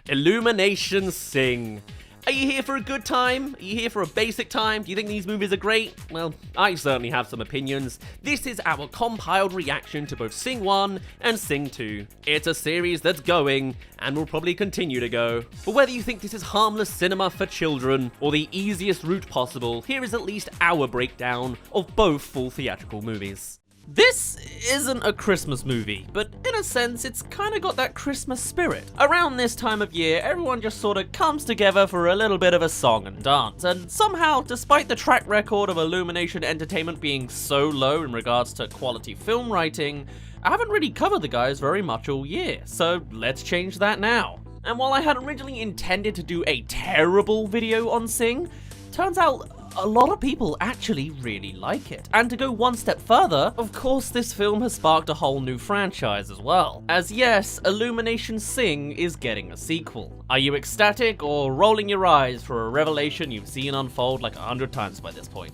Illumination Sing. Are you here for a good time? Are you here for a basic time? Do you think these movies are great? Well, I certainly have some opinions. This is our compiled reaction to both Sing 1 and Sing 2. It's a series that's going, and will probably continue to go. But whether you think this is harmless cinema for children, or the easiest route possible, here is at least our breakdown of both full theatrical movies. This isn't a Christmas movie, but in a sense, it's kinda got that Christmas spirit. Around this time of year, everyone just sorta comes together for a little bit of a song and dance, and somehow, despite the track record of Illumination Entertainment being so low in regards to quality film writing, I haven't really covered the guys very much all year, so let's change that now. And while I had originally intended to do a terrible video on Sing, turns out a lot of people actually really like it. And to go one step further, of course this film has sparked a whole new franchise as well. As yes, Illumination Sing is getting a sequel. Are you ecstatic or rolling your eyes for a revelation you've seen unfold like 100 times by this point?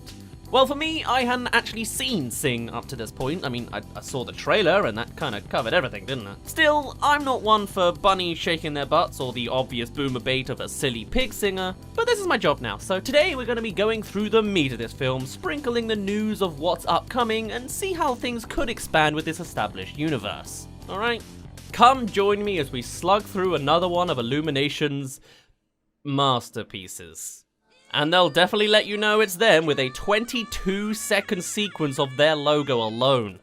Well, for me, I hadn't actually seen Sing up to this point. I mean, I saw the trailer and that kind of covered everything, didn't it? Still, I'm not one for bunnies shaking their butts or the obvious boomer bait of a silly pig singer, but this is my job now. So today we're going to be going through the meat of this film, sprinkling the news of what's upcoming and see how things could expand with this established universe. Alright? Come join me as we slug through another one of Illumination's masterpieces. And they'll definitely let you know it's them with a 22-second sequence of their logo alone.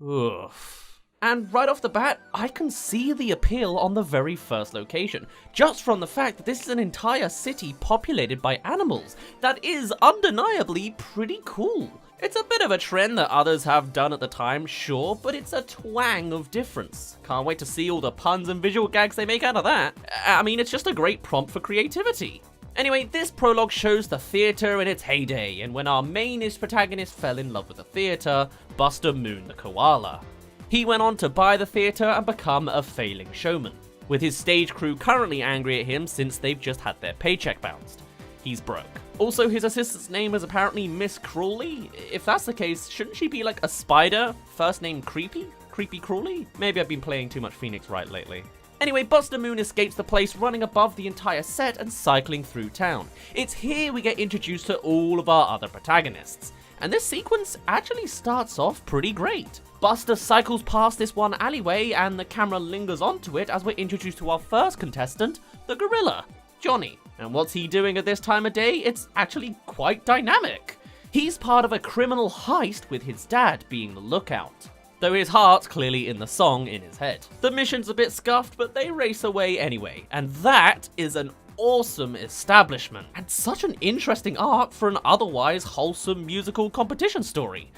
Oof. And right off the bat, I can see the appeal on the very first location, just from the fact that this is an entire city populated by animals. That is undeniably pretty cool. It's a bit of a trend that others have done at the time, sure, but it's a twang of difference. Can't wait to see all the puns and visual gags they make out of that. I mean, it's just a great prompt for creativity. Anyway, this prologue shows the theatre in its heyday, and when our mainish protagonist fell in love with the theatre, Buster Moon the koala. He went on to buy the theatre and become a failing showman, with his stage crew currently angry at him since they've just had their paycheck bounced. He's broke. Also, his assistant's name is apparently Miss Crawley. If that's the case, shouldn't she be like a spider? First name Creepy? Creepy Crawley? Maybe I've been playing too much Phoenix Wright lately. Anyway, Buster Moon escapes the place running above the entire set and cycling through town. It's here we get introduced to all of our other protagonists. And this sequence actually starts off pretty great. Buster cycles past this one alleyway and the camera lingers onto it as we're introduced to our first contestant, the gorilla, Johnny. And what's he doing at this time of day? It's actually quite dynamic. He's part of a criminal heist with his dad being the lookout, though his heart's clearly in the song in his head. The mission's a bit scuffed, but they race away anyway, and that is an awesome establishment, and such an interesting arc for an otherwise wholesome musical competition story.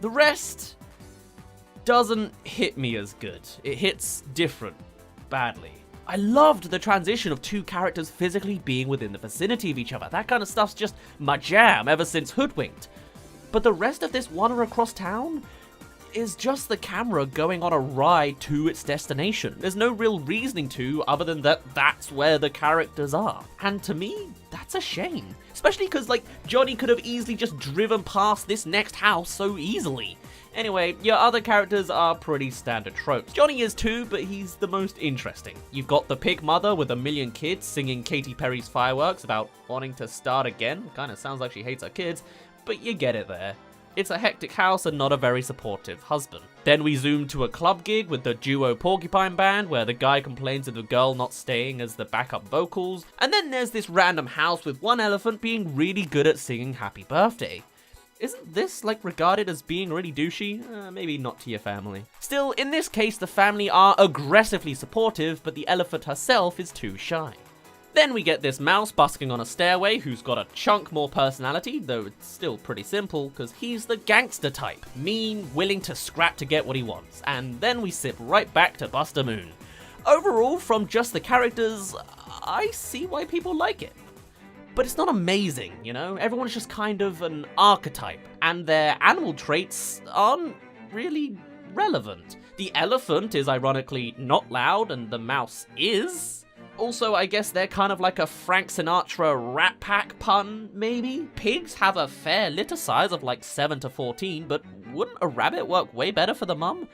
The rest doesn't hit me as good. It hits different, badly. I loved the transition of two characters physically being within the vicinity of each other. That kind of stuff's just my jam ever since Hoodwinked. But the rest of this wander across town is just the camera going on a ride to its destination. There's no real reasoning to, other than that that's where the characters are. And to me, that's a shame. Especially because, like, Johnny could have easily just driven past this next house so easily. Anyway, your other characters are pretty standard tropes. Johnny is too, but he's the most interesting. You've got the pig mother with a million kids singing Katy Perry's Fireworks about wanting to start again. Kinda sounds like she hates her kids, but you get it there. It's a hectic house and not a very supportive husband. Then we zoom to a club gig with the duo Porcupine Band, where the guy complains of the girl not staying as the backup vocals. And then there's this random house with one elephant being really good at singing Happy Birthday. Isn't this, like, regarded as being really douchey? Maybe not to your family. Still, in this case, the family are aggressively supportive, but the elephant herself is too shy. Then we get this mouse busking on a stairway who's got a chunk more personality, though it's still pretty simple, because he's the gangster type. Mean, willing to scrap to get what he wants. And then we sip right back to Buster Moon. Overall, from just the characters, I see why people like it. But it's not amazing, you know? Everyone's just kind of an archetype, and their animal traits aren't really relevant. The elephant is ironically not loud, and the mouse is. Also, I guess they're kind of like a Frank Sinatra Rat Pack pun, maybe? Pigs have a fair litter size of like 7 to 14, but wouldn't a rabbit work way better for the mum?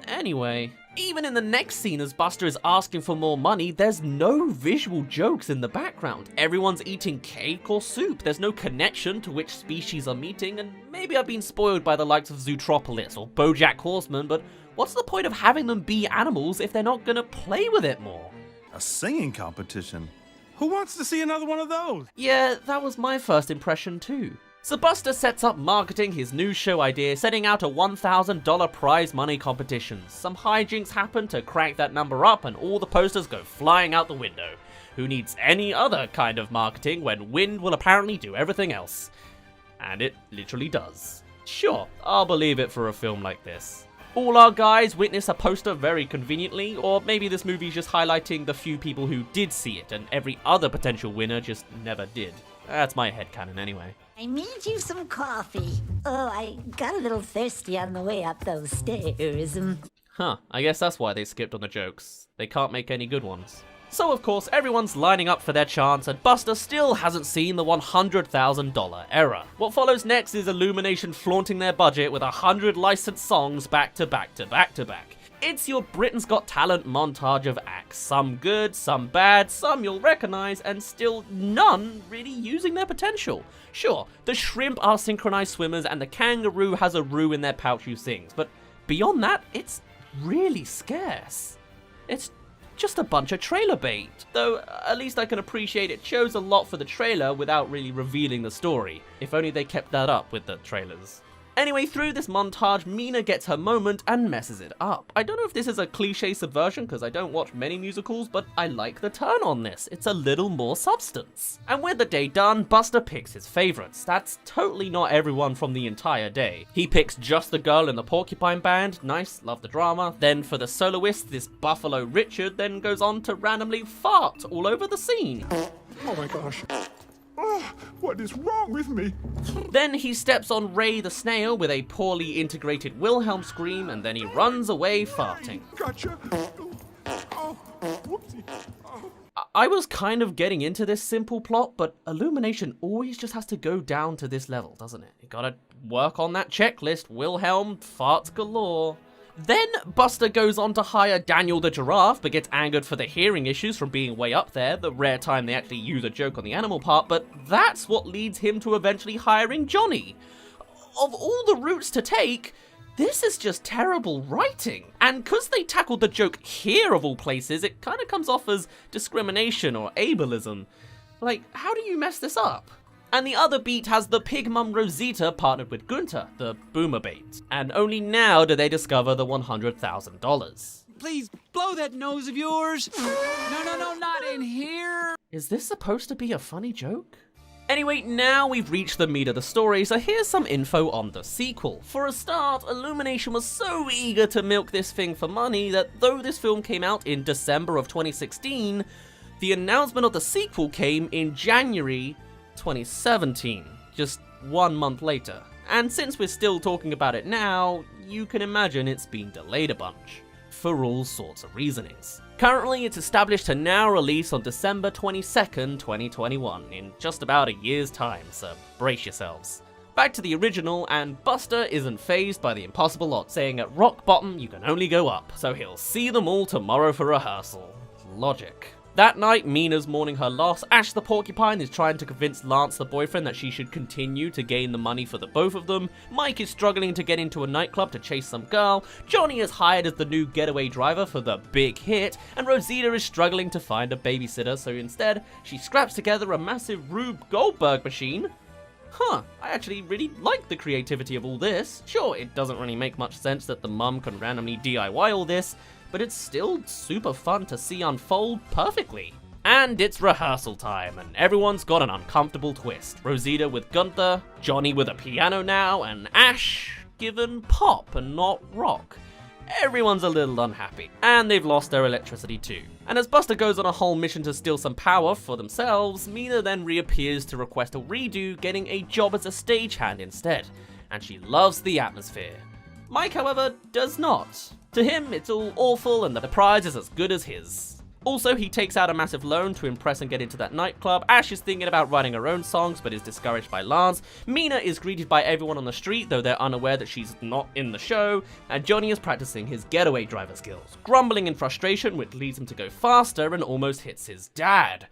Anyway, even in the next scene as Buster is asking for more money, there's no visual jokes in the background. Everyone's eating cake or soup. There's no connection to which species are meeting, and maybe I've been spoiled by the likes of Zootropolis or BoJack Horseman, but what's the point of having them be animals if they're not gonna play with it more? A singing competition? Who wants to see another one of those? Yeah, that was my first impression too. So Buster sets up marketing his new show idea, setting out a $1,000 prize money competition. Some hijinks happen to crank that number up and all the posters go flying out the window. Who needs any other kind of marketing when wind will apparently do everything else? And it literally does. Sure, I'll believe it for a film like this. All our guys witness a poster very conveniently, or maybe this movie's just highlighting the few people who did see it and every other potential winner just never did. That's my headcanon anyway. I made you some coffee. Oh, I got a little thirsty on the way up those stairs. Huh, I guess that's why they skipped on the jokes. They can't make any good ones. So of course, everyone's lining up for their chance, and Buster still hasn't seen the $100,000 error. What follows next is Illumination flaunting their budget with 100 licensed songs back to back to back to back. It's your Britain's Got Talent montage of acts, some good, some bad, some you'll recognize, and still none really using their potential. Sure, the shrimp are synchronized swimmers and the kangaroo has a roo in their pouch who sings, but beyond that, it's really scarce. It's just a bunch of trailer bait, though at least I can appreciate it shows a lot for the trailer without really revealing the story. If only they kept that up with the trailers. Anyway, through this montage, Mina gets her moment and messes it up. I don't know if this is a cliche subversion because I don't watch many musicals, but I like the turn on this. It's a little more substance. And with the day done, Buster picks his favorites. That's totally not everyone from the entire day. He picks just the girl in the porcupine band. Nice, love the drama. Then for the soloist, this Buffalo Richard then goes on to randomly fart all over the scene. Oh my gosh. Oh, what is wrong with me? Then he steps on Ray the Snail with a poorly integrated Wilhelm scream, and then he runs away farting. Gotcha. Oh, whoopsie. Oh. I was kind of getting into this simple plot, but Illumination always just has to go down to this level, doesn't it? You gotta work on that checklist. Wilhelm farts galore. Then Buster goes on to hire Daniel the Giraffe, but gets angered for the hearing issues from being way up there, the rare time they actually use a joke on the animal part, but that's what leads him to eventually hiring Johnny. Of all the routes to take, this is just terrible writing. And because they tackled the joke here of all places, it kind of comes off as discrimination or ableism. Like, how do you mess this up? And the other beat has the pig mum Rosita partnered with Gunther, the boomer bait. And only now do they discover the $100,000. Please, blow that nose of yours. No, not in here. Is this supposed to be a funny joke? Anyway, now we've reached the meat of the story, so here's some info on the sequel. For a start, Illumination was so eager to milk this thing for money that though this film came out in December of 2016, the announcement of the sequel came in January 2017, just 1 month later. And since we're still talking about it now, you can imagine it's been delayed a bunch, for all sorts of reasonings. Currently, it's established to now release on December 22nd, 2021, in just about a year's time, so brace yourselves. Back to the original, and Buster isn't fazed by the impossible odds, saying at rock bottom you can only go up, so he'll see them all tomorrow for rehearsal. Logic. That night, Mina's mourning her loss. Ash the porcupine is trying to convince Lance, the boyfriend, that she should continue to gain the money for the both of them. Mike is struggling to get into a nightclub to chase some girl. Johnny is hired as the new getaway driver for the big hit. And Rosita is struggling to find a babysitter, so instead, she scraps together a massive Rube Goldberg machine. I actually really like the creativity of all this. Sure, it doesn't really make much sense that the mum can randomly DIY all this, but it's still super fun to see unfold perfectly. And it's rehearsal time, and everyone's got an uncomfortable twist. Rosita with Gunther, Johnny with a piano now, and Ash given pop and not rock. Everyone's a little unhappy, and they've lost their electricity too. And as Buster goes on a whole mission to steal some power for themselves, Mina then reappears to request a redo, getting a job as a stagehand instead. And she loves the atmosphere. Mike, however, does not. To him, it's all awful and the prize is as good as his. Also, he takes out a massive loan to impress and get into that nightclub. Ash is thinking about writing her own songs, but is discouraged by Lance. Mina is greeted by everyone on the street, though they're unaware that she's not in the show. And Johnny is practicing his getaway driver skills, grumbling in frustration, which leads him to go faster and almost hits his dad.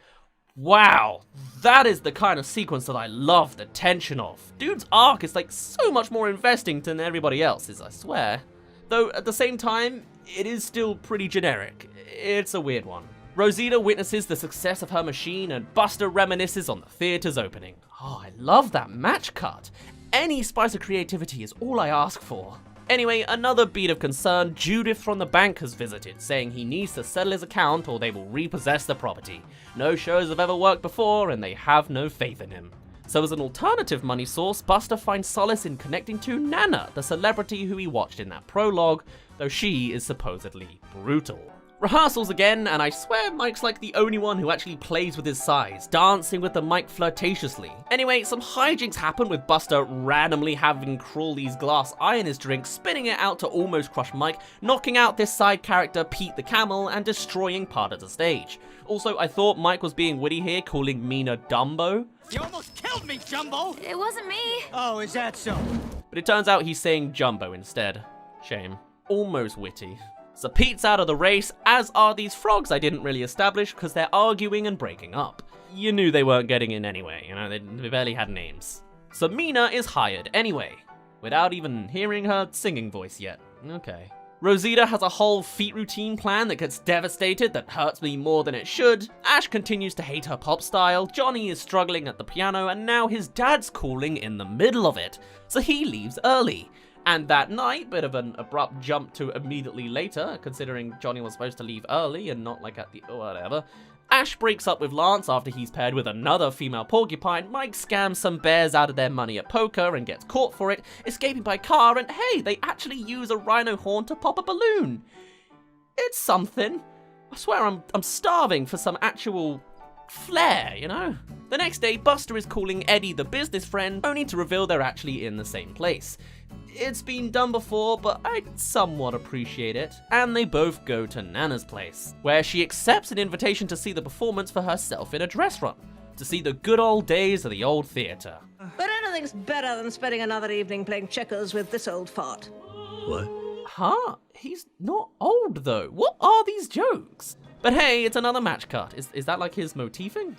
Wow, that is the kind of sequence that I love the tension of. Dude's arc is like so much more investing than everybody else's, I swear. Though at the same time, it is still pretty generic. It's a weird one. Rosita witnesses the success of her machine and Buster reminisces on the theater's opening. Oh, I love that match cut. Any spice of creativity is all I ask for. Anyway, another beat of concern, Judith from the bank has visited, saying he needs to settle his account or they will repossess the property. No shows have ever worked before and they have no faith in him. So as an alternative money source, Buster finds solace in connecting to Nana, the celebrity who he watched in that prologue, though she is supposedly brutal. Rehearsals again, and I swear Mike's like the only one who actually plays with his size, dancing with the mic flirtatiously. Anyway, some hijinks happen with Buster randomly having Crawley's glass eye in his drink, spinning it out to almost crush Mike, knocking out this side character Pete the Camel, and destroying part of the stage. Also, I thought Mike was being witty here, calling Mina Dumbo. You almost killed me, Jumbo! It wasn't me. Oh, is that so? But it turns out he's saying Jumbo instead. Shame. Almost witty. So Pete's out of the race, as are these frogs I didn't really establish because they're arguing and breaking up. You knew they weren't getting in anyway, you know, they barely had names. So Mina is hired anyway, without even hearing her singing voice yet. Okay. Rosita has a whole feat routine plan that gets devastated that hurts me more than it should. Ash continues to hate her pop style, Johnny is struggling at the piano, and now his dad's calling in the middle of it. So he leaves early. And that night, bit of an abrupt jump to immediately later, considering Johnny was supposed to leave early and not like at the whatever. Ash breaks up with Lance after he's paired with another female porcupine. Mike scams some bears out of their money at poker and gets caught for it, escaping by car, and hey, they actually use a rhino horn to pop a balloon. It's something. I swear I'm starving for some actual flair, you know? The next day, Buster is calling Eddie the business friend, only to reveal they're actually in the same place. It's been done before, but I somewhat appreciate it. And they both go to Nana's place, where she accepts an invitation to see the performance for herself in a dress run, to see the good old days of the old theater. But anything's better than spending another evening playing checkers with this old fart. What? Huh? He's not old though. What are these jokes? But hey, it's another match cut. Is that like his motifing?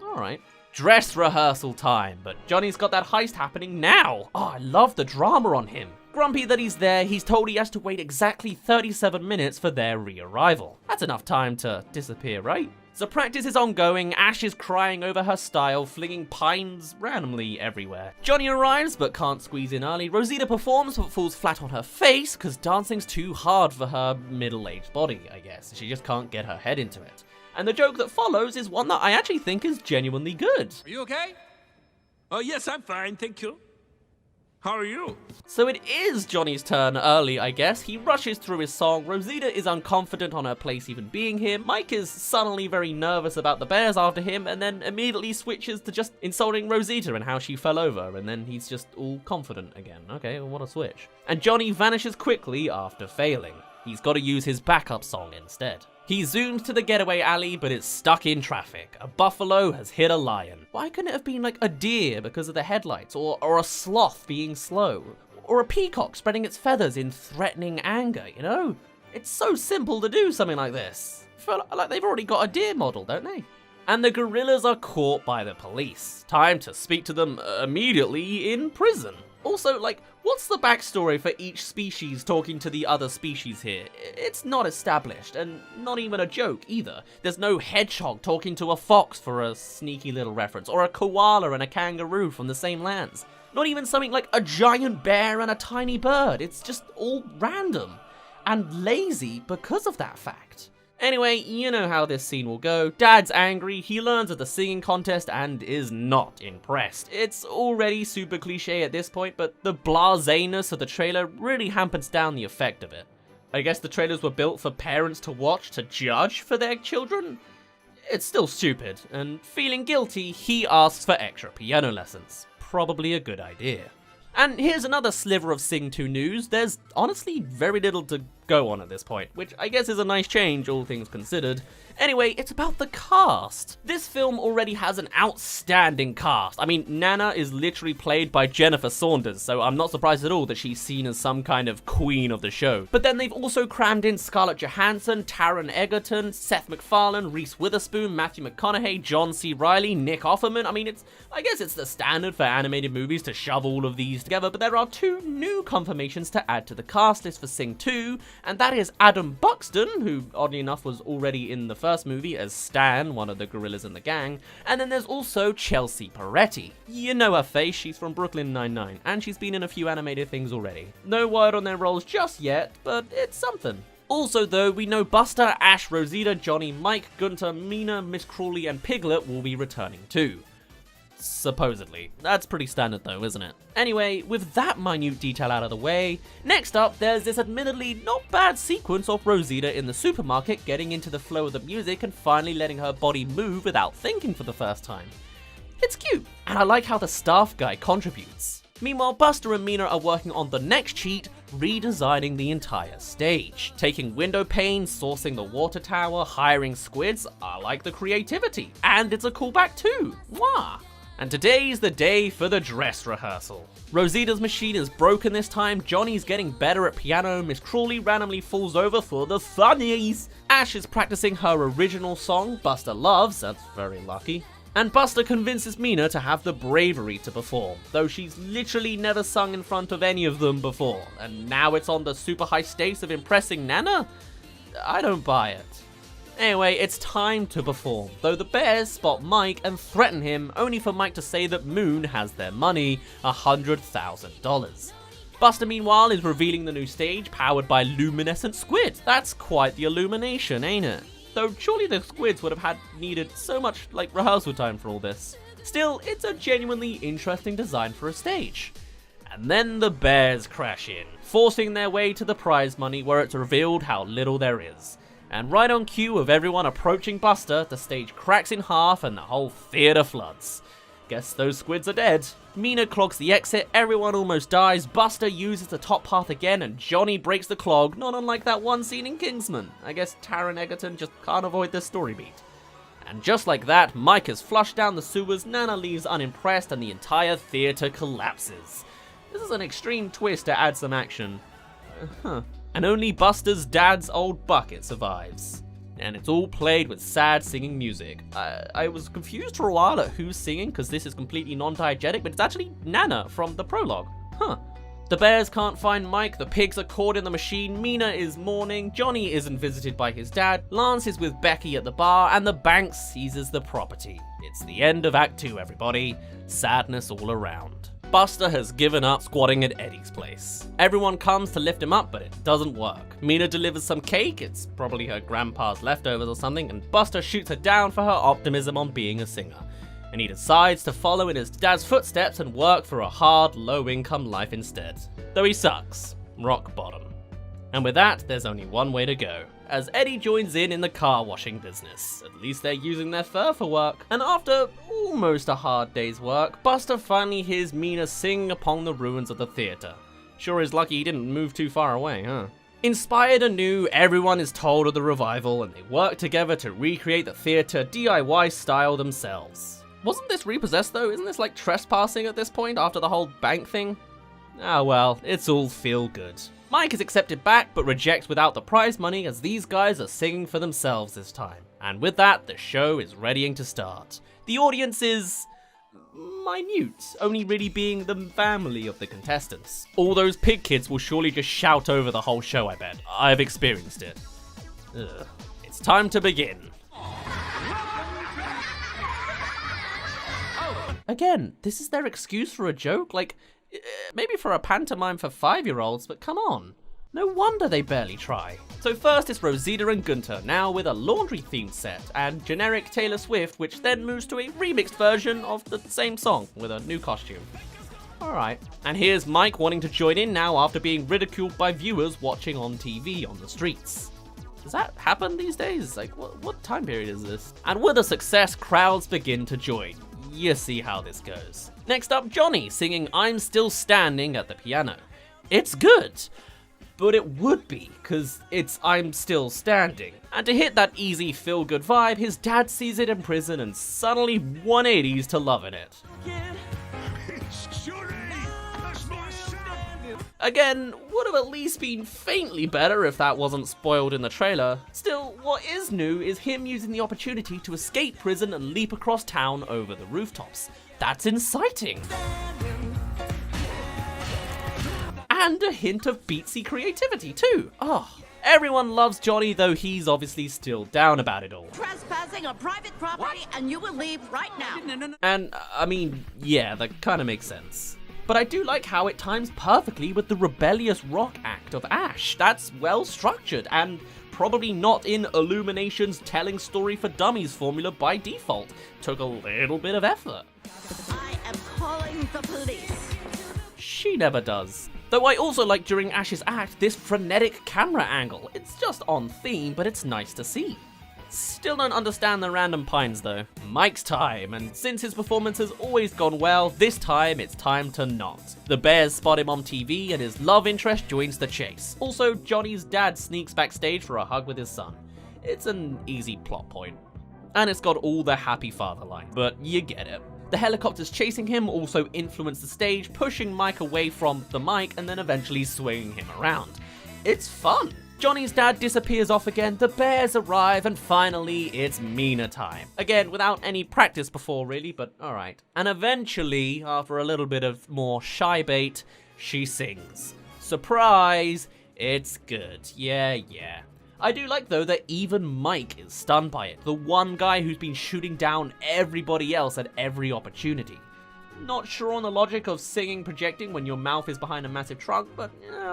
Alright. Dress rehearsal time, but Johnny's got that heist happening now. Oh, I love the drama on him. Grumpy that he's there, he's told he has to wait exactly 37 minutes for their re-arrival. That's enough time to disappear, right? So practice is ongoing, Ash is crying over her style, flinging pines randomly everywhere. Johnny arrives, but can't squeeze in early. Rosita performs, but falls flat on her face, because dancing's too hard for her middle-aged body, I guess. She just can't get her head into it. And the joke that follows is one that I actually think is genuinely good. Are you okay? Oh, yes, I'm fine, thank you. How are you? So it is Johnny's turn early, I guess. He rushes through his song. Rosita is unconfident on her place even being here. Mike is suddenly very nervous about the bears after him, and then immediately switches to just insulting Rosita and how she fell over, and then he's just all confident again. Okay, well, what a switch. And Johnny vanishes quickly after failing. He's got to use his backup song instead. He zooms to the getaway alley, but it's stuck in traffic. A buffalo has hit a lion. Why couldn't it have been like a deer because of the headlights, or a sloth being slow, or a peacock spreading its feathers in threatening anger, you know? It's so simple to do something like this. I feel like they've already got a deer model, don't they? And the gorillas are caught by the police. Time to speak to them immediately in prison. Also, like, what's the backstory for each species talking to the other species here? It's not established, and not even a joke either. There's no hedgehog talking to a fox for a sneaky little reference, or a koala and a kangaroo from the same lands. Not even something like a giant bear and a tiny bird. It's just all random, and lazy because of that fact. Anyway, you know how this scene will go. Dad's angry, he learns at the singing contest and is not impressed. It's already super cliche at this point, but the blaseness of the trailer really hampers down the effect of it. I guess the trailers were built for parents to watch to judge for their children? It's still stupid, and feeling guilty, he asks for extra piano lessons. Probably a good idea. And here's another sliver of Sing 2 news. There's honestly very little to go on at this point, which I guess is a nice change, all things considered. Anyway, it's about the cast. This film already has an outstanding cast. I mean, Nana is literally played by Jennifer Saunders, so I'm not surprised at all that she's seen as some kind of queen of the show. But then they've also crammed in Scarlett Johansson, Taron Egerton, Seth MacFarlane, Reese Witherspoon, Matthew McConaughey, John C. Reilly, Nick Offerman. I mean, I guess it's the standard for animated movies to shove all of these together, but there are 2 new confirmations to add to the cast list for Sing 2, and that is Adam Buxton, who oddly enough was already in the first movie as Stan, one of the gorillas in the gang, and then there's also Chelsea Peretti. You know her face, she's from Brooklyn Nine-Nine, and she's been in a few animated things already. No word on their roles just yet, but it's something. Also though, we know Buster, Ash, Rosita, Johnny, Mike, Gunter, Mina, Miss Crawley, and Piglet will be returning too. Supposedly. That's pretty standard though, isn't it? Anyway, with that minute detail out of the way, next up there's this admittedly not bad sequence of Rosita in the supermarket getting into the flow of the music and finally letting her body move without thinking for the first time. It's cute, and I like how the staff guy contributes. Meanwhile, Buster and Mina are working on the next cheat, redesigning the entire stage. Taking window panes, sourcing the water tower, hiring squids. I like the creativity, and it's a callback too. Mwah! And today's the day for the dress rehearsal. Rosita's machine is broken this time, Johnny's getting better at piano, Miss Crawley randomly falls over for the funnies. Ash is practicing her original song, Buster Loves, that's very lucky. And Buster convinces Mina to have the bravery to perform, though she's literally never sung in front of any of them before. And now it's on the super high stakes of impressing Nana? I don't buy it. Anyway, it's time to perform, though the bears spot Mike and threaten him, only for Mike to say that Moon has their money, $100,000. Buster, meanwhile, is revealing the new stage, powered by luminescent squids. That's quite the illumination, ain't it? Though surely the squids would have needed so much, rehearsal time for all this. Still, it's a genuinely interesting design for a stage. And then the bears crash in, forcing their way to the prize money where it's revealed how little there is. And right on cue of everyone approaching Buster, the stage cracks in half and the whole theater floods. Guess those squids are dead. Mina clogs the exit, everyone almost dies, Buster uses the top path again, and Johnny breaks the clog, not unlike that one scene in Kingsman. I guess Taron Egerton just can't avoid this story beat. And just like that, Mike is flushed down the sewers, Nana leaves unimpressed, and the entire theater collapses. This is an extreme twist to add some action. And only Buster's dad's old bucket survives. And it's all played with sad singing music. I was confused for a while at who's singing, because this is completely non-diegetic, but it's actually Nana from the prologue. The bears can't find Mike, the pigs are caught in the machine, Mina is mourning, Johnny isn't visited by his dad, Lance is with Becky at the bar, and the bank seizes the property. It's the end of Act 2, everybody. Sadness all around. Buster has given up squatting at Eddie's place. Everyone comes to lift him up, but it doesn't work. Mina delivers some cake, it's probably her grandpa's leftovers or something, and Buster shoots her down for her optimism on being a singer. And he decides to follow in his dad's footsteps and work for a hard, low-income life instead. Though he sucks. Rock bottom. And with that, there's only one way to go, as Eddie joins in the car washing business. At least they're using their fur for work. And after almost a hard day's work, Buster finally hears Mina sing upon the ruins of the theater. Sure is lucky he didn't move too far away, huh? Inspired anew, everyone is told of the revival and they work together to recreate the theater DIY style themselves. Wasn't this repossessed though? Isn't this like trespassing at this point after the whole bank thing? Ah well, it's all feel good. Mike is accepted back, but rejects without the prize money as these guys are singing for themselves this time. And with that, the show is readying to start. The audience is minute, only really being the family of the contestants. All those pig kids will surely just shout over the whole show, I bet. I've experienced it. Ugh. It's time to begin. Again, this is their excuse for a joke? Maybe for a pantomime for 5-year-olds, but come on. No wonder they barely try. So first it's Rosita and Gunter, now with a laundry-themed set, and generic Taylor Swift, which then moves to a remixed version of the same song, with a new costume. Alright. And here's Mike wanting to join in now after being ridiculed by viewers watching on TV on the streets. Does that happen these days? What time period is this? And with a success, crowds begin to join. You see how this goes. Next up, Johnny singing I'm Still Standing at the piano. It's good, but it would be, cause it's I'm Still Standing. And to hit that easy feel-good vibe, his dad sees it in prison and suddenly 180s to loving it. Again, would have at least been faintly better if that wasn't spoiled in the trailer. Still, what is new is him using the opportunity to escape prison and leap across town over the rooftops. That's inciting. And a hint of beatsy creativity too. Oh, everyone loves Johnny, though he's obviously still down about it all. Trespassing on private property, and you will leave right now. And, I mean, yeah, that kind of makes sense. But I do like how it times perfectly with the rebellious rock act of Ash. That's well structured and probably not in Illumination's telling story for dummies formula by default. Took a little bit of effort. I am calling the police. She never does. Though I also like during Ash's act this frenetic camera angle. It's just on theme, but it's nice to see. Still don't understand the random pines though. Mike's time, and since his performance has always gone well, this time it's time to not. The bears spot him on TV and his love interest joins the chase. Also, Johnny's dad sneaks backstage for a hug with his son. It's an easy plot point. And it's got all the happy father line, but you get it. The helicopters chasing him also influence the stage, pushing Mike away from the mic and then eventually swinging him around. It's fun. Johnny's dad disappears off again, the bears arrive, and finally, it's Mina time. Again, without any practice before really, but alright. And eventually, after a little bit of more shy bait, she sings. Surprise! It's good. Yeah. I do like though that even Mike is stunned by it, the one guy who's been shooting down everybody else at every opportunity. Not sure on the logic of singing projecting when your mouth is behind a massive trunk, but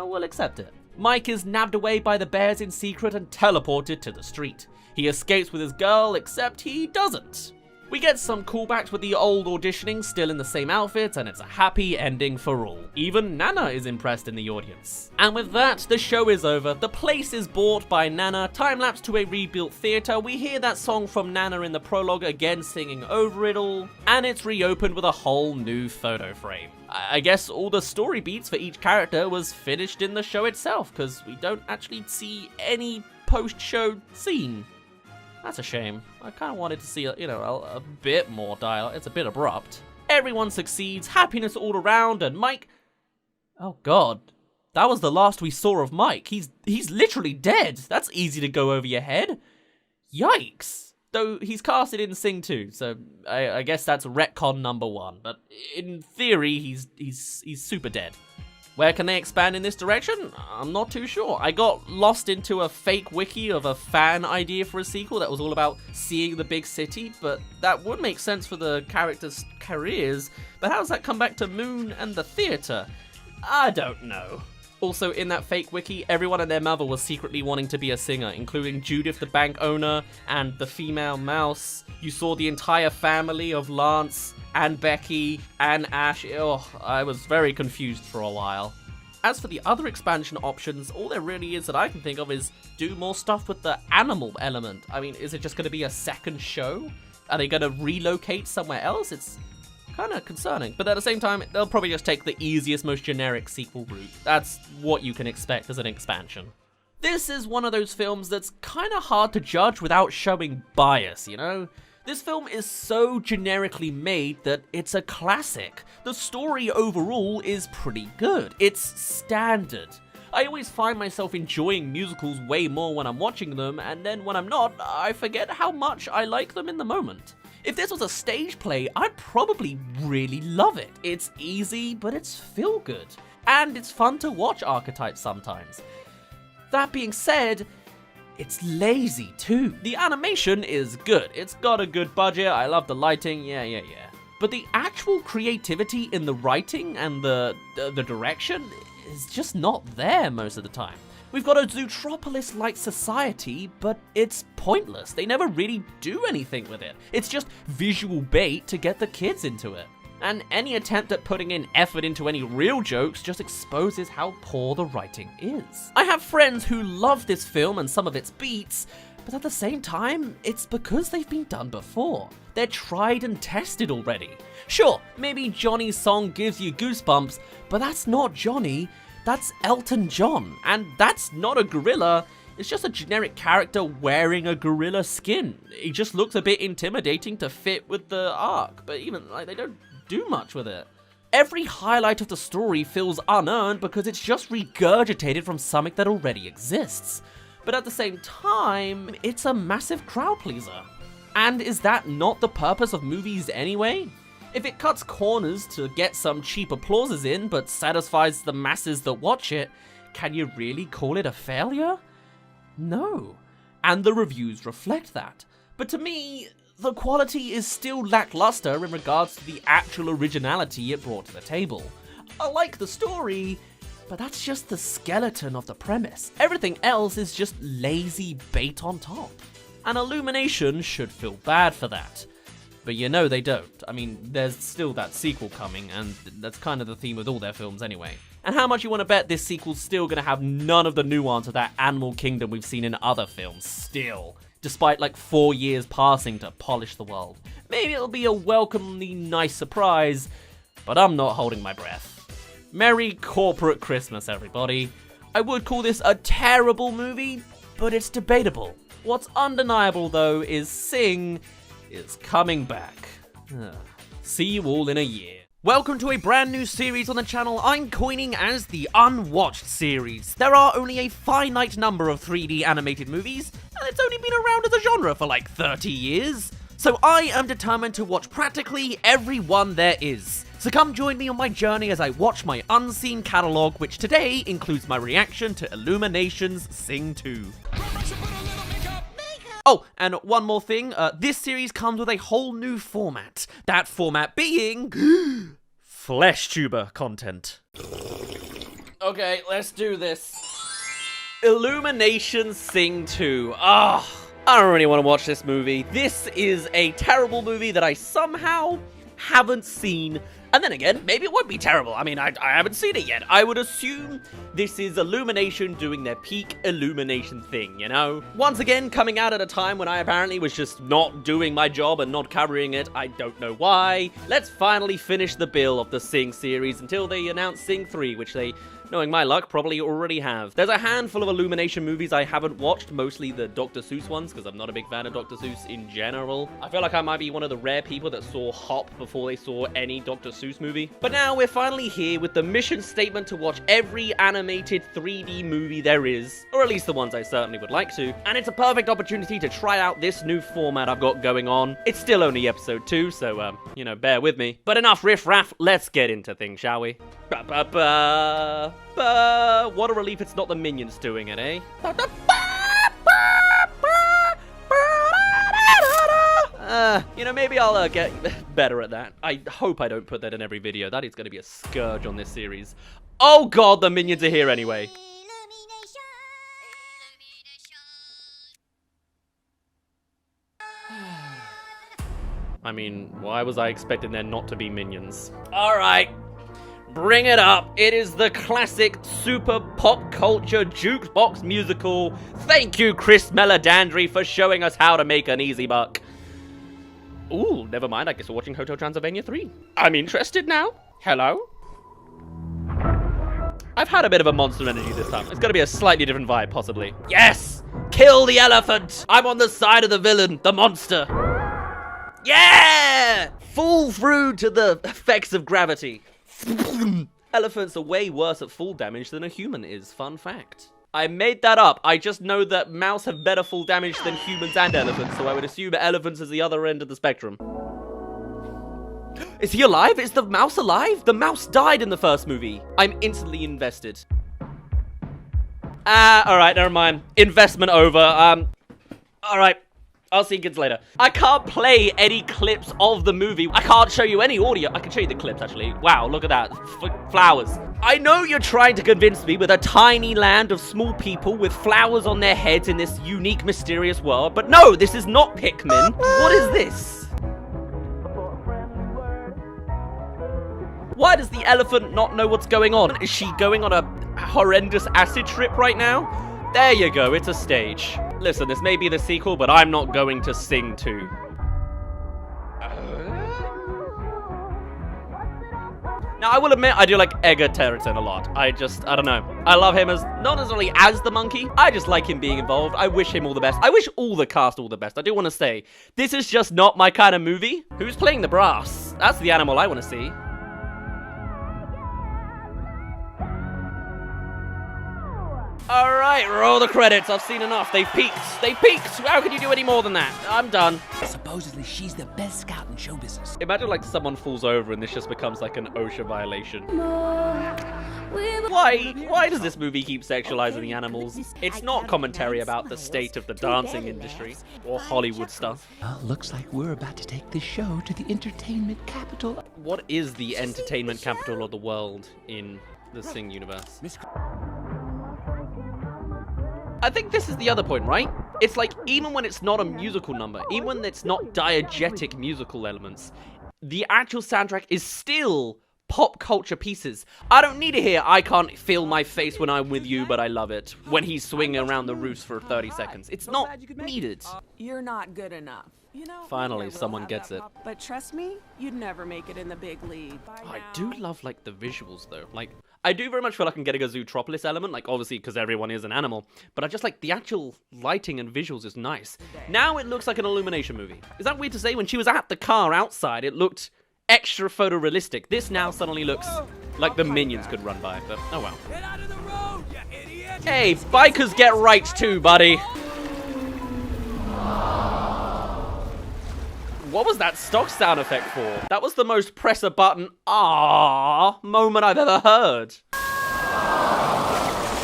we'll accept it. Mike is nabbed away by the bears in secret and teleported to the street. He escapes with his girl, except he doesn't. We get some callbacks with the old auditioning still in the same outfits, and it's a happy ending for all. Even Nana is impressed in the audience. And with that, the show is over. The place is bought by Nana, time-lapse to a rebuilt theatre. We hear that song from Nana in the prologue again singing over it all, and it's reopened with a whole new photo frame. I guess all the story beats for each character was finished in the show itself, because we don't actually see any post-show scene. That's a shame. I kind of wanted to see, a bit more dialogue. It's a bit abrupt. Everyone succeeds, happiness all around, and Mike... Oh god. That was the last we saw of Mike. He's literally dead. That's easy to go over your head. Yikes. Though he's casted in Sing 2, so I guess that's retcon number 1. But in theory, he's super dead. Where can they expand in this direction? I'm not too sure. I got lost into a fake wiki of a fan idea for a sequel that was all about seeing the big city, but that would make sense for the characters' careers. But how does that come back to Moon and the theatre? I don't know. Also, in that fake wiki, everyone and their mother was secretly wanting to be a singer, including Judith, the bank owner, and the female mouse. You saw the entire family of Lance and Becky and Ash. Oh, I was very confused for a while. As for the other expansion options, all there really is that I can think of is do more stuff with the animal element. I mean, is it just going to be a second show? Are they going to relocate somewhere else? It's kind of concerning. But at the same time, they'll probably just take the easiest, most generic sequel route. That's what you can expect as an expansion. This is one of those films that's kind of hard to judge without showing bias, you know? This film is so generically made that it's a classic. The story overall is pretty good. It's standard. I always find myself enjoying musicals way more when I'm watching them, and then when I'm not, I forget how much I like them in the moment. If this was a stage play, I'd probably really love it. It's easy, but it's feel good. And it's fun to watch archetypes sometimes. That being said, it's lazy too. The animation is good. It's got a good budget. I love the lighting. Yeah. But the actual creativity in the writing and the direction is just not there most of the time. We've got a Zootropolis-like society, but it's pointless. They never really do anything with it. It's just visual bait to get the kids into it. And any attempt at putting in effort into any real jokes just exposes how poor the writing is. I have friends who love this film and some of its beats, but at the same time, it's because they've been done before. They're tried and tested already. Sure, maybe Johnny's song gives you goosebumps, but that's not Johnny. That's Elton John, and that's not a gorilla. It's just a generic character wearing a gorilla skin. He just looks a bit intimidating to fit with the arc, but even like they don't do much with it. Every highlight of the story feels unearned because it's just regurgitated from something that already exists. But at the same time, it's a massive crowd pleaser. And is that not the purpose of movies anyway? If it cuts corners to get some cheap applauses in, but satisfies the masses that watch it, can you really call it a failure? No. And the reviews reflect that. But to me, the quality is still lackluster in regards to the actual originality it brought to the table. I like the story, but that's just the skeleton of the premise. Everything else is just lazy bait on top. And Illumination should feel bad for that. But you know they don't. I mean, there's still that sequel coming, and that's kind of the theme with all their films anyway. And how much you want to bet this sequel's still going to have none of the nuance of that animal kingdom we've seen in other films, still. Despite like 4 years passing to polish the world. Maybe it'll be a welcomely nice surprise, but I'm not holding my breath. Merry corporate Christmas, everybody. I would call this a terrible movie, but it's debatable. What's undeniable, though, is Sing is coming back. See you all in a year. Welcome to a brand new series on the channel I'm coining as the Unwatched series. There are only a finite number of 3D animated movies, and it's only been around as a genre for like 30 years. So I am determined to watch practically every one there is. So come join me on my journey as I watch my unseen catalogue, which today includes my reaction to Illumination's Sing 2. Oh, and one more thing, this series comes with a whole new format. That format being flesh tuber content. Okay, let's do this. Illumination Sing 2. I don't really want to watch this movie. This is a terrible movie that I somehow haven't seen. And then again, maybe it won't be terrible. I mean, I haven't seen it yet. I would assume this is Illumination doing their peak Illumination thing, you know? Once again, coming out at a time when I apparently was just not doing my job and not covering it. I don't know why. Let's finally finish the bill of the Sing series until they announce Sing 3, which they, knowing my luck, probably already have. There's a handful of Illumination movies I haven't watched, mostly the Dr. Seuss ones, because I'm not a big fan of Dr. Seuss in general. I feel like I might be one of the rare people that saw Hop before they saw any Dr. Seuss movie. But now we're finally here with the mission statement to watch every animated 3D movie there is, or at least the ones I certainly would like to. And it's a perfect opportunity to try out this new format I've got going on. It's still only episode 2, so, you know, bear with me. But enough riff-raff, let's get into things, shall we? Ba-ba-ba. What a relief it's not the Minions doing it, eh? You know, maybe I'll get better at that. I hope I don't put that in every video. That is going to be a scourge on this series. Oh god, the Minions are here anyway. I mean, why was I expecting there not to be Minions? Alright. Bring it up. It is the classic super pop culture jukebox musical. Thank you, Chris Meledandri, for showing us how to make an easy buck. Ooh, never mind. I guess we're watching Hotel Transylvania 3. I'm interested now. Hello? I've had a bit of a monster energy this time. It's gonna be a slightly different vibe, possibly. Yes! Kill the elephant! I'm on the side of the villain, the monster. Yeah! Fall through to the effects of gravity. Elephants are way worse at fall damage than a human is, fun fact. I made that up. I just know that mouse have better fall damage than humans and elephants, so I would assume elephants is the other end of the spectrum. Is he alive? Is the mouse alive? The mouse died in the first movie. I'm instantly invested. Alright, never mind. Investment over. Alright. I'll see you kids later. I can't play any clips of the movie. I can't show you any audio. I can show you the clips, actually. Wow, look at that. Flowers. I know you're trying to convince me with a tiny land of small people with flowers on their heads in this unique, mysterious world, but no, this is not Pikmin. What is this? Why does the elephant not know what's going on? Is she going on a horrendous acid trip right now? There you go, it's a stage. Listen, this may be the sequel, but I'm not going to Sing 2. Now, I will admit, I do like Edgar Territon a lot. I don't know. I love him as, not necessarily as the monkey. I just like him being involved. I wish him all the best. I wish all the cast all the best. I do want to say, this is just not my kind of movie. Who's playing the brass? That's the animal I want to see. Alright, roll the credits. I've seen enough. They've peaked. They've peaked. How can you do any more than that? I'm done. Supposedly, she's the best scout in show business. Imagine like someone falls over and this just becomes like an OSHA violation. Why does this movie keep sexualizing the animals? It's not commentary about the state of the dancing industry or Hollywood stuff. Well, looks like we're about to take this show to the entertainment capital. What is the entertainment capital of the world in the Sing universe? I think this is the other point, right? It's like, even when it's not a musical number, even when it's not diegetic musical elements, the actual soundtrack is still pop culture pieces. I don't need to hear "I can't feel my face when I'm with you, but I love it" when he's swinging around the roofs for 30 seconds. It's not needed. You're not good enough. You know, Finally, you never someone will have gets that it. pop- But trust me, you'd never make it in the big league. I do love, like, the visuals, though. Like, I do very much feel like I'm getting a Zootropolis element, like, obviously, because everyone is an animal. But I just like the actual lighting and visuals is nice. Now it looks like an Illumination movie. Is that weird to say? When she was at the car outside, it looked extra photorealistic. This now suddenly looks like the Minions could run by, but oh well. Get out of the road, you idiot! Hey, bikers get rights too, buddy. What was that stock sound effect for? That was the most press a button "aww" moment I've ever heard.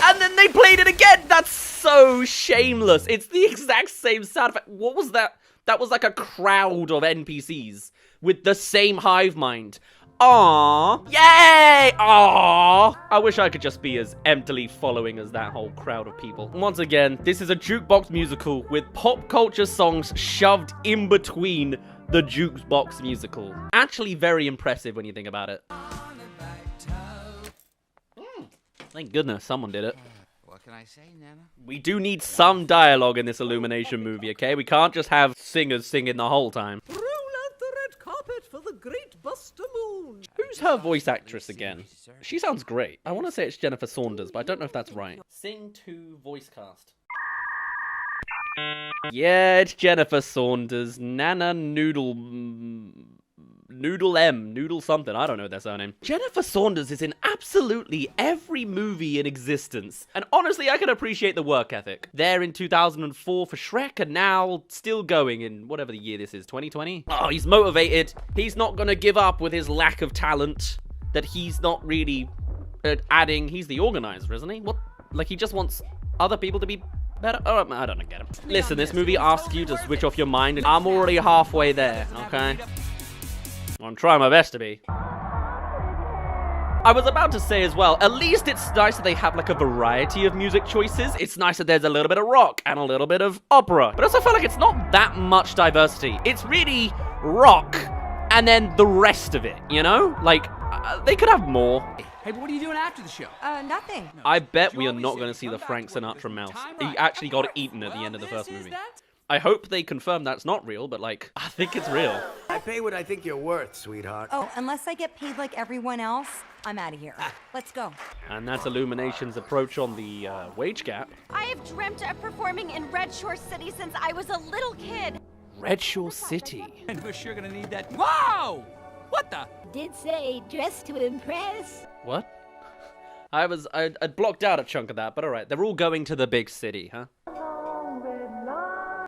And then they played it again! That's so shameless. It's the exact same sound effect. What was that? That was like a crowd of NPCs with the same hive mind. Aww. Yay! Aww. I wish I could just be as emptily following as that whole crowd of people. Once again, this is a jukebox musical with pop culture songs shoved in between the jukebox musical. Actually very impressive when you think about it. Thank goodness someone did it. What can I say, Nana? We do need some dialogue in this Illumination movie, okay? We can't just have singers singing the whole time. Roll out the red carpet for the great Buster Moon. Who's her voice actress again? She sounds great. I want to say it's Jennifer Saunders, but I don't know if that's right. Sing to voice cast. Yeah, it's Jennifer Saunders. Nana Noodle something. I don't know their surname. Jennifer Saunders is in absolutely every movie in existence. And honestly, I can appreciate the work ethic. There in 2004 for Shrek, and now still going in whatever the year this is, 2020? Oh, he's motivated. He's not gonna give up with his lack of talent that he's not really adding. He's the organizer, isn't he? What? Like, he just wants other people to be better? Oh, I don't get him. Listen, this movie asks you to switch off your mind, and I'm already halfway there, okay? I'm trying my best to be. I was about to say as well, at least it's nice that they have like a variety of music choices. It's nice that there's a little bit of rock and a little bit of opera. But I also feel like it's not that much diversity. It's really rock and then the rest of it, you know? Like, they could have more. Hey, but what are you doing after the show? Nothing. I bet we are not going to see the Frank Sinatra mouse. He actually got eaten at the end of the first movie. I hope they confirm that's not real, but like, I think it's real. I pay what I think you're worth, sweetheart. Oh, unless I get paid like everyone else, I'm out of here. Let's go. And that's Illumination's approach on the wage gap. I have dreamt of performing in Red Shore City since I was a little kid. Red Shore City. And we're sure gonna need that. Whoa! What the? Did say dress to impress. What? I blocked out a chunk of that, but alright. They're all going to the big city, huh?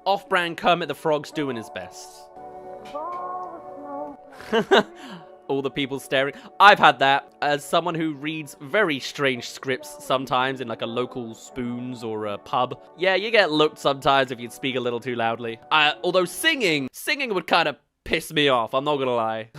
Off-brand Kermit the Frog's doing his best. All the people staring. I've had that as someone who reads very strange scripts sometimes in like a local Spoons or a pub. Yeah, you get looked sometimes if you speak a little too loudly. Although singing would kind of piss me off, I'm not gonna lie.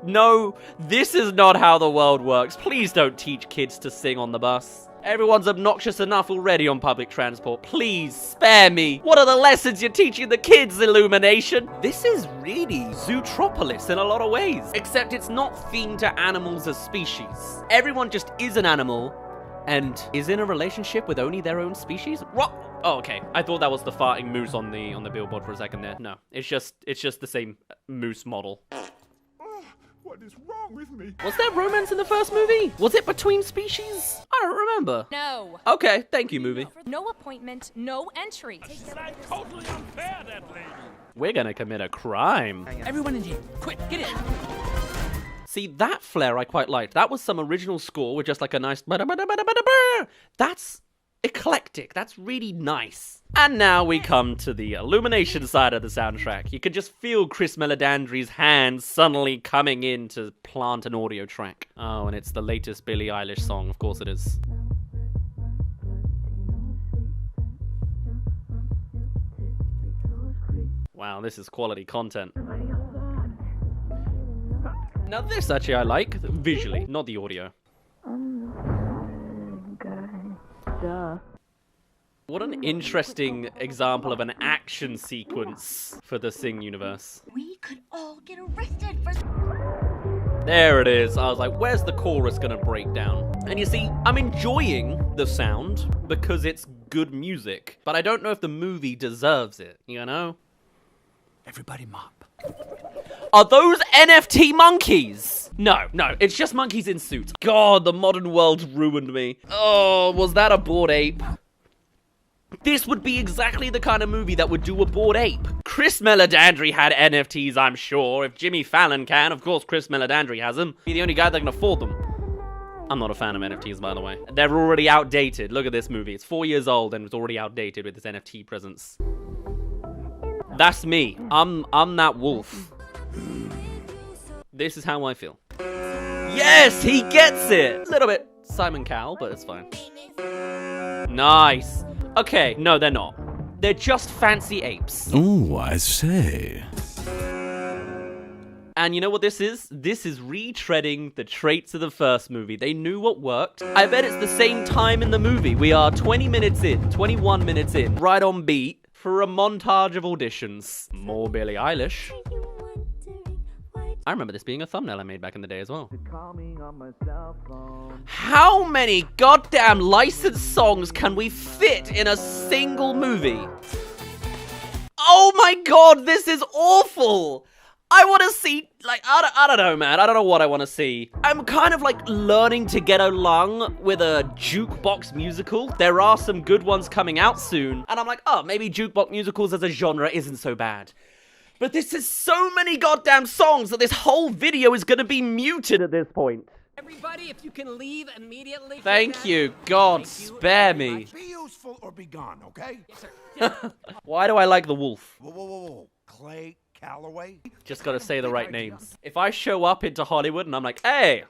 No, this is not how the world works. Please don't teach kids to sing on the bus. Everyone's obnoxious enough already on public transport. Please, spare me. What are the lessons you're teaching the kids, Illumination? This is really Zootropolis in a lot of ways. Except it's not themed to animals as species. Everyone just is an animal and is in a relationship with only their own species? What? Oh, okay. I thought that was the farting moose on the billboard for a second there. No, it's just the same moose model. What is wrong with me? Was there romance in the first movie? Was it between species? I don't remember. No. Okay, thank you, movie. No appointment, no entry. Totally unfair, that lady. We're gonna commit a crime. Everyone in here, quick, get in. See, that flair I quite liked. That was some original score with just like a nice... That's eclectic. That's really nice. And now we come to the Illumination side of the soundtrack. You can just feel Chris Meledandri's hands suddenly coming in to plant an audio track. Oh, and it's the latest Billie Eilish song. Of course it is. Wow, this is quality content. Now this actually I like, visually, not the audio. What an interesting example of an action sequence for the Sing universe. We could all get arrested for... There it is. I was like, where's the chorus gonna break down? And you see, I'm enjoying the sound because it's good music, but I don't know if the movie deserves it, you know? Everybody mop. Are those NFT monkeys? No, it's just monkeys in suits. God, the modern world's ruined me. Oh, was that a Bored Ape? This would be exactly the kind of movie that would do a Bored Ape. Chris Meledandri had NFTs, I'm sure. If Jimmy Fallon can, of course Chris Meledandri has them. He's the only guy that can afford them. I'm not a fan of NFTs, by the way. They're already outdated. Look at this movie. It's 4 years old and it's already outdated with its NFT presence. That's me. I'm that wolf. This is how I feel. Yes, he gets it! A little bit Simon Cowell, but it's fine. Nice. Okay, no, they're not. They're just fancy apes. Oh, I say. And you know what this is? This is retreading the traits of the first movie. They knew what worked. I bet it's the same time in the movie. We are 20 minutes in, 21 minutes in, right on beat for a montage of auditions. More Billie Eilish. I remember this being a thumbnail I made back in the day as well. How many goddamn licensed songs can we fit in a single movie? Oh my god, this is awful! I want to see, like, I don't know, man. I don't know what I want to see. I'm kind of, like, learning to get along with a jukebox musical. There are some good ones coming out soon. And I'm like, oh, maybe jukebox musicals as a genre isn't so bad. But this is so many goddamn songs that this whole video is going to be muted at this point. Everybody, if you can leave immediately. Thank you. God, spare me. Be useful or be gone, okay? Yes, sir. Why do I like the wolf? Whoa. Clay Callaway? Just gotta say the right names. If I show up into Hollywood and I'm like, hey,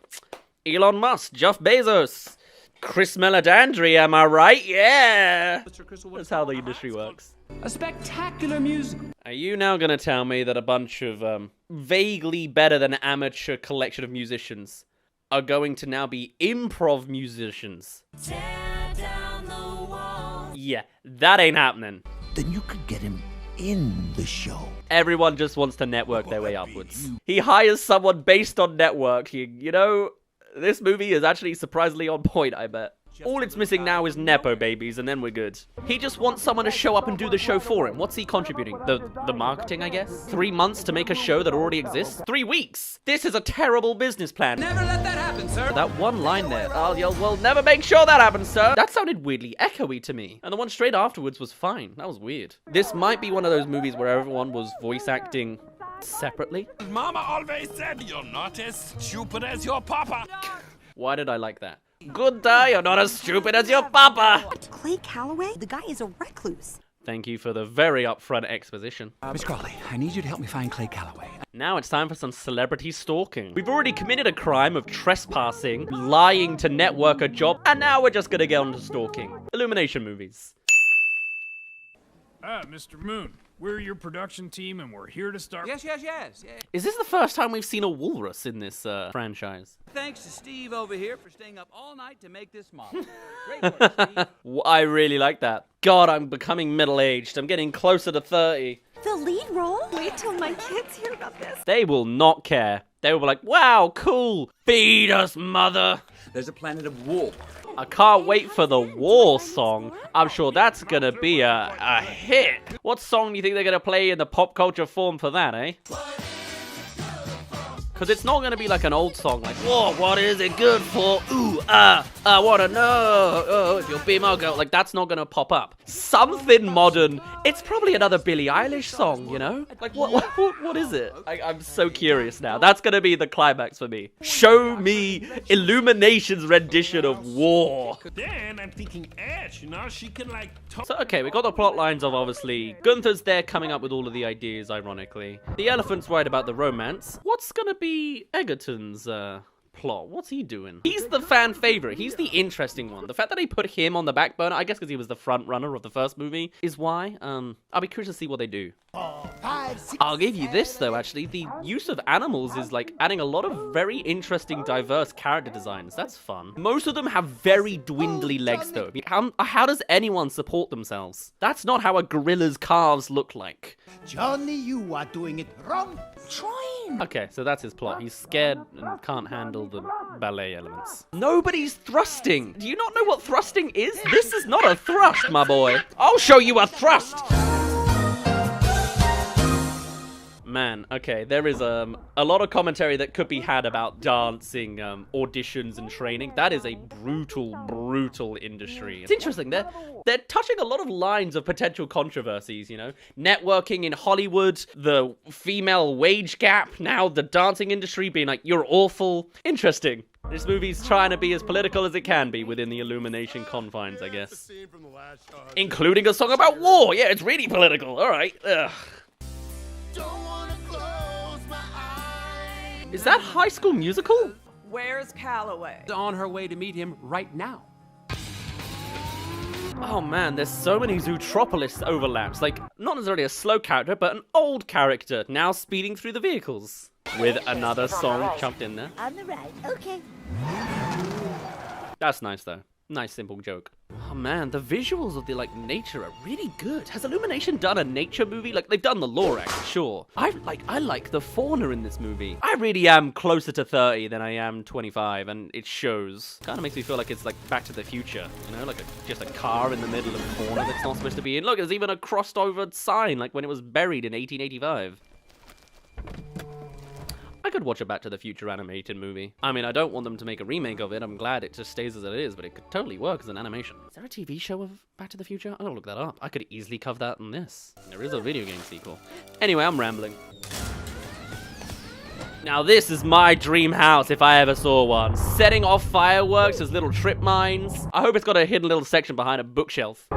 Elon Musk, Jeff Bezos, Chris Meledandri, am I right? Yeah! That's how the industry works. A spectacular musical. Are you now gonna tell me that a bunch of vaguely better than amateur collection of musicians are going to now be improv musicians? Tear down the wall. Yeah, that ain't happening. Then you could get him in the show. Everyone just wants to network their way upwards. He hires someone based on networking. You know, this movie is actually surprisingly on point, I bet. All it's missing now is Nepo babies, and then we're good. He just wants someone to show up and do the show for him. What's he contributing? The marketing, I guess? 3 months to make a show that already exists? 3 weeks! This is a terrible business plan. Never let that happen, sir. That one line there. Oh, we'll never make sure that happens, sir. That sounded weirdly echoey to me. And the one straight afterwards was fine. That was weird. This might be one of those movies where everyone was voice acting separately. Mama always said you're not as stupid as your papa. Why did I like that? Good day, you're not as stupid as your papa! Clay Callaway? The guy is a recluse. Thank you for the very upfront exposition. Miss Crawley, I need you to help me find Clay Callaway. Now it's time for some celebrity stalking. We've already committed a crime of trespassing, lying to network a job, and now we're just gonna get on to stalking. Illumination movies. Mr. Moon, we're your production team and we're here to start. Yes. Is this the first time we've seen a walrus in this franchise? Thanks to Steve over here for staying up all night to make this model. Great work, Steve. I really like that. God, I'm becoming middle-aged. I'm getting closer to 30. The lead role? Wait till my kids hear about this. They will not care. They will be like, wow, cool. Feed us, mother. There's a planet of war. I can't wait for the war song. I'm sure that's gonna be a hit. What song do you think they're gonna play in the pop culture form for that, eh? Because it's not going to be like an old song, like, whoa, what is it good for? Ooh, I want to know. Oh, if you'll be my girl. Like, that's not going to pop up. Something modern. It's probably another Billie Eilish song, you know? Like, what is it? I'm so curious now. That's going to be the climax for me. Show me Illumination's rendition of War. Then I'm thinking Ash, you know, she can like talk. So, okay, we got the plot lines of, obviously, Gunther's there coming up with all of the ideas, ironically. The elephant's right about the romance. What's gonna be Egerton's, plot? What's he doing? He's the fan favorite. He's the interesting one. The fact that they put him on the back burner, I guess because he was the front runner of the first movie, is why. I'll be curious to see what they do. I'll give you this, though, actually. The use of animals is, like, adding a lot of very interesting, diverse character designs. That's fun. Most of them have very dwindly legs, though. I mean, how does anyone support themselves? That's not how a gorilla's calves look like. Johnny, you are doing it wrong. Trying. Okay, so that's his plot. He's scared and can't handle the ballet elements. Nobody's thrusting. Do you not know what thrusting is? This is not a thrust, my boy. I'll show you a thrust. Man, okay, there is a lot of commentary that could be had about dancing, auditions and training. That is a brutal, brutal industry. It's interesting, they're touching a lot of lines of potential controversies, you know? Networking in Hollywood, the female wage gap, now the dancing industry being like, you're awful. Interesting. This movie's trying to be as political as it can be within the Illumination confines, I guess. Including a song about war. Yeah, it's really political. All right. Ugh. Is that High School Musical? Where's Callaway? On her way to meet him right now. Oh man, there's so many Zootropolis overlaps. Like, not necessarily a slow character, but an old character now speeding through the vehicles. With another song chucked in there. On the right, okay. That's nice though. Nice simple joke. Oh man, the visuals of the nature are really good. Has Illumination done a nature movie? Like, they've done the Lorax, sure. I like the fauna in this movie. I really am closer to 30 than I am 25, and it shows. Kind of makes me feel like it's like Back to the Future, you know, like just a car in the middle of a fauna that's not supposed to be in. Look, there's even a crossed over sign, like when it was buried in 1885. I could watch a Back to the Future animated movie. I mean, I don't want them to make a remake of it. I'm glad it just stays as it is, but it could totally work as an animation. Is there a TV show of Back to the Future? I'm gonna look that up. I could easily cover that in this. There is a video game sequel. Anyway, I'm rambling. Now this is my dream house if I ever saw one. Setting off fireworks as little trip mines. I hope it's got a hidden little section behind a bookshelf.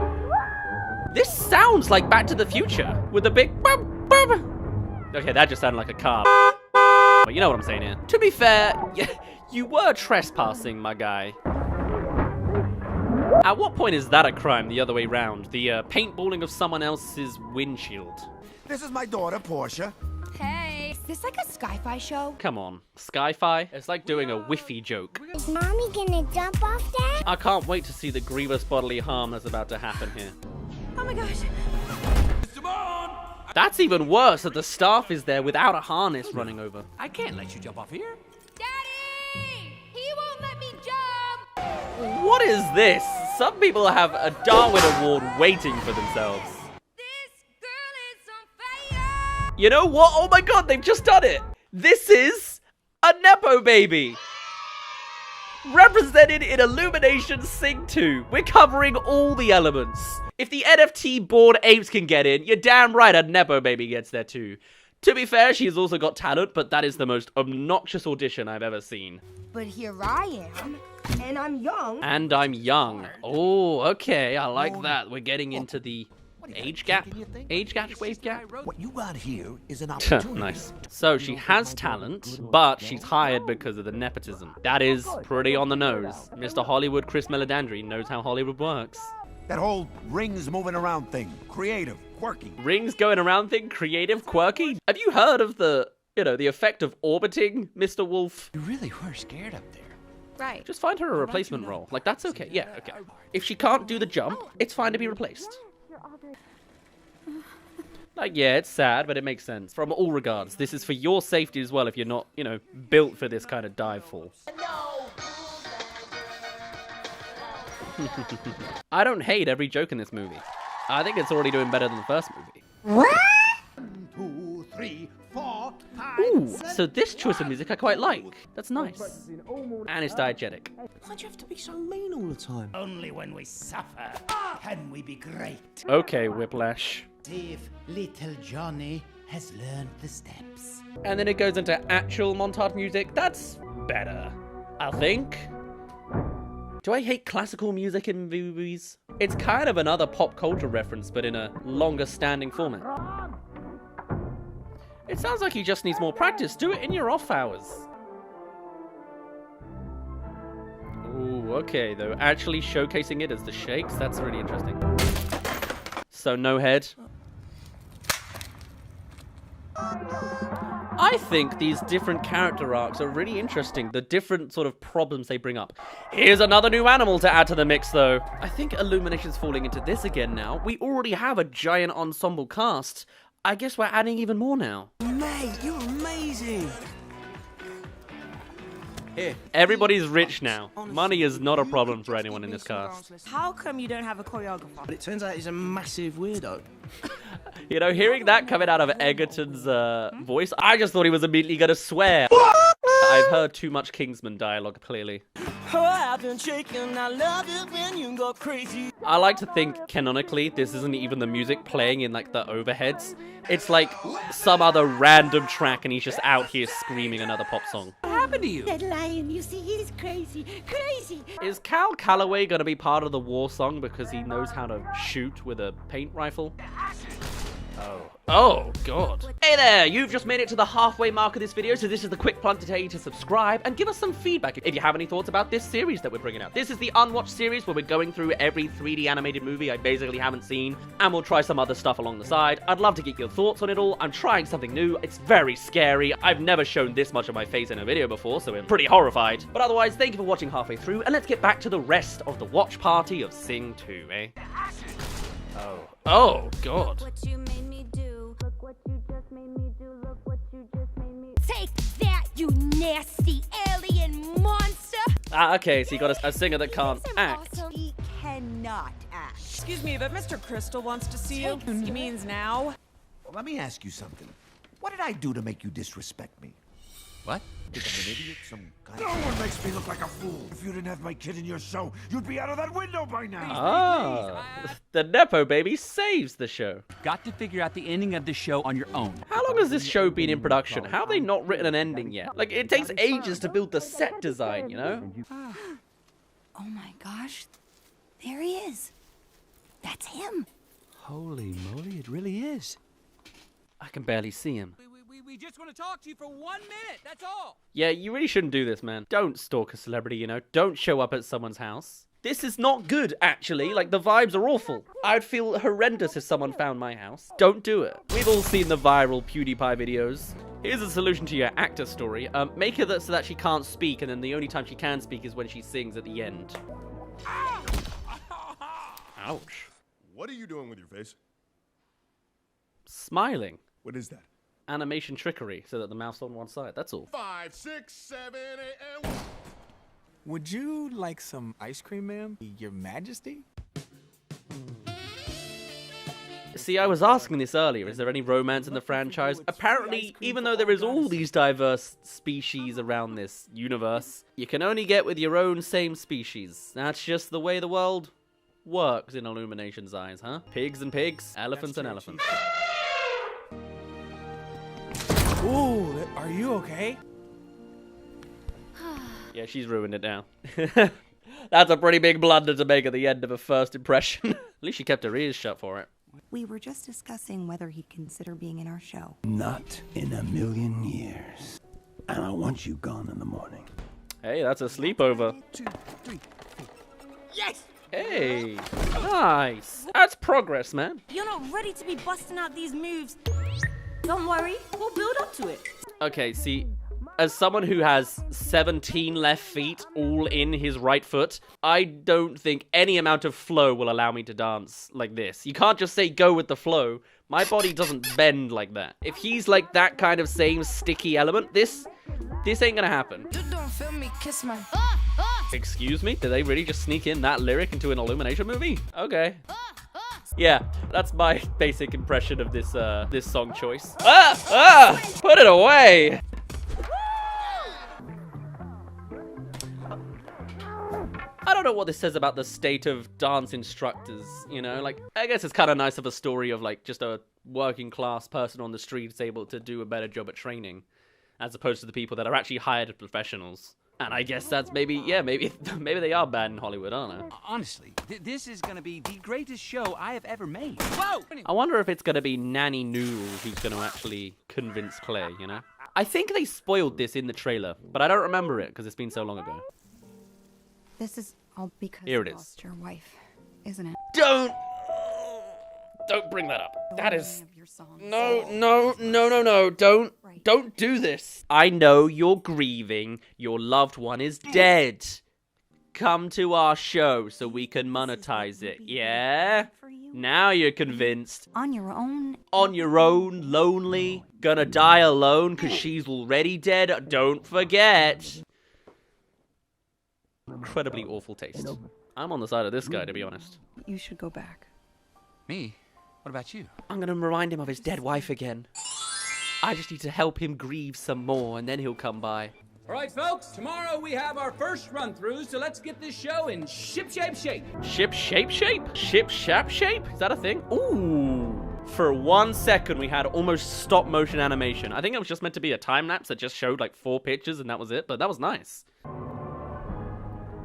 This sounds like Back to the Future with a big boop, boop. Okay, that just sounded like a car. But you know what I'm saying here. To be fair, you were trespassing, my guy. At what point is that a crime the other way round? The paintballing of someone else's windshield. This is my daughter, Portia. Hey, is this like a sci-fi show? Come on, sci-fi? It's like doing a whiffy joke. Is Mommy gonna jump off that? I can't wait to see the grievous bodily harm that's about to happen here. Oh my gosh. That's even worse, that the staff is there without a harness running over. I can't let you jump off here. Daddy! He won't let me jump! What is this? Some people have a Darwin Award waiting for themselves. This girl is on fire! You know what? Oh my god, they've just done it! This is a Nepo baby! Represented in Illumination Sing 2. We're covering all the elements. If the NFT Bored Apes can get in, you're damn right a Nepo baby gets there too. To be fair, she's also got talent, but that is the most obnoxious audition I've ever seen. But here I am, and I'm young. And I'm young. Oh, okay, I like that. We're getting into the age gap? Age gap? Wave gap? What you got here is an opportunity. Nice. So she has talent, but she's hired because of the nepotism. That is pretty on the nose. Mr. Hollywood Chris Meledandri knows how Hollywood works. That whole rings moving around thing. Creative, quirky. Rings going around thing? Creative, quirky? Have you heard of the effect of orbiting, Mr. Wolf? You really were scared up there. Right. Just find her a replacement role. Like, that's okay. Yeah, okay. If she can't do the jump, it's fine to be replaced. Like, yeah, it's sad, but it makes sense. From all regards, this is for your safety as well if you're not, built for this kind of dive fall. I don't hate every joke in this movie. I think it's already doing better than the first movie. What? 1, 2, 3, 4. Ooh, so this choice of music I quite like. That's nice. And it's diegetic. Why'd you have to be so mean all the time? Only when we suffer can we be great. Okay, Whiplash. See if little Johnny has learned the steps. And then it goes into actual montage music. That's better, I think. Do I hate classical music in movies? It's kind of another pop culture reference, but in a longer standing format. It sounds like he just needs more practice. Do it in your off hours. Ooh, okay, though. Actually showcasing it as the shakes, that's really interesting. So, no head. I think these different character arcs are really interesting, the different sort of problems they bring up. Here's another new animal to add to the mix, though. I think Illumination's falling into this again now. We already have a giant ensemble cast. I guess we're adding even more now. Mate, you're amazing. Here. Everybody's rich now. Money is not a problem for anyone in this cast. How come you don't have a choreographer? But it turns out he's a massive weirdo. You know, hearing that coming out of Egerton's voice, I just thought he was immediately going to swear. I've heard too much Kingsman dialogue, clearly. I've been shaking, I love it when you go crazy. I like to think, canonically, this isn't even the music playing in, like, the overheads. It's like some other random track and he's just out here screaming another pop song. What happened to you? That lion, you see, he's crazy, crazy. Is Callaway going to be part of the war song because he knows how to shoot with a paint rifle? Oh, God. Hey there, you've just made it to the halfway mark of this video, so this is the quick plug to tell you to subscribe and give us some feedback if you have any thoughts about this series that we're bringing out. This is the Unwatched series where we're going through every 3D animated movie I basically haven't seen, and we'll try some other stuff along the side. I'd love to get your thoughts on it all. I'm trying something new. It's very scary. I've never shown this much of my face in a video before, so I'm pretty horrified. But otherwise, thank you for watching halfway through, and let's get back to the rest of the watch party of Sing 2, eh? Oh, God. Take that, you nasty alien monster! Ah, okay, so you got a singer that can't act. He cannot act. Excuse me, but Mr. Crystal wants to see you. He means now. Well, let me ask you something. What did I do to make you disrespect me? What? Think I'm an idiot? Some kind No one makes me look like a fool. If you didn't have my kid in your show, you'd be out of that window by now. Ah, the Nepo baby saves the show. Got to figure out the ending of the show on your own. How long has this show been in production? How have they not written an ending yet? Like, it takes ages to build the set design, you know? Oh my gosh, there he is. That's him. Holy moly, it really is. I can barely see him. We just want to talk to you for 1 minute, that's all. Yeah, you really shouldn't do this, man. Don't stalk a celebrity, you know? Don't show up at someone's house. This is not good, actually. Like, the vibes are awful. I'd feel horrendous if someone found my house. Don't do it. We've all seen the viral PewDiePie videos. Here's a solution to your actor story. Make her so that she can't speak, and then the only time she can speak is when she sings at the end. Ouch. What are you doing with your face? Smiling. What is that? Animation trickery, so that the mouth's on one side. That's all. 5, 6, 7, 8, and... Would you like some ice cream, ma'am? Your Majesty? See, I was asking this earlier. Is there any romance in the franchise? Apparently, even though there is all these diverse species around this universe, you can only get with your own same species. That's just the way the world works in Illumination's eyes, huh? Pigs and pigs, elephants and elephants. Ooh, are you okay? Yeah, she's ruined it now. That's a pretty big blunder to make at the end of a first impression. At least she kept her ears shut for it. We were just discussing whether he'd consider being in our show. Not in a million years. And I want you gone in the morning. Hey, that's a sleepover. 1, 2, 3, 4. Yes! Hey, nice. That's progress, man. You're not ready to be busting out these moves. Don't worry, we'll build up to it. Okay, see, as someone who has 17 left feet all in his right foot, I don't think any amount of flow will allow me to dance like this. You can't just say go with the flow. My body doesn't bend like that. If he's like that kind of same sticky element, this ain't gonna happen. You don't feel me, kiss my... Excuse me? Did they really just sneak in that lyric into an Illumination movie? Okay. Yeah, that's my basic impression of this this song choice. Put it away. I don't know what this says about the state of dance instructors, you know? Like, I guess it's kind of nice of a story of, like, just a working class person on the streets able to do a better job at training, as opposed to the people that are actually hired as professionals. And I guess that's maybe, yeah, maybe they are bad in Hollywood, aren't they? Honestly, this is gonna be the greatest show I have ever made. Whoa! I wonder if it's gonna be Nanny Noodle who's gonna actually convince Claire, you know? I think they spoiled this in the trailer, but I don't remember it because it's been so long ago. This is all because Here it you is. lost your wife, isn't it? Don't bring that up. That is no. Don't do this. I know you're grieving. Your loved one is dead. Come to our show so we can monetize it. Yeah? Now you're convinced. On your own. On your own, lonely, gonna die alone because she's already dead. Don't forget. Incredibly awful taste. I'm on the side of this guy, to be honest. You should go back. Me? What about you? I'm gonna remind him of his dead wife again. I just need to help him grieve some more, and then he'll come by. All right, folks. Tomorrow we have our first run-through, so let's get this show in ship-shape shape. Ship-shape? Ship-shap shape? Is that a thing? Ooh. For 1 second, we had almost stop-motion animation. I think it was just meant to be a time-lapse that just showed, like, 4 pictures, and that was it, but that was nice.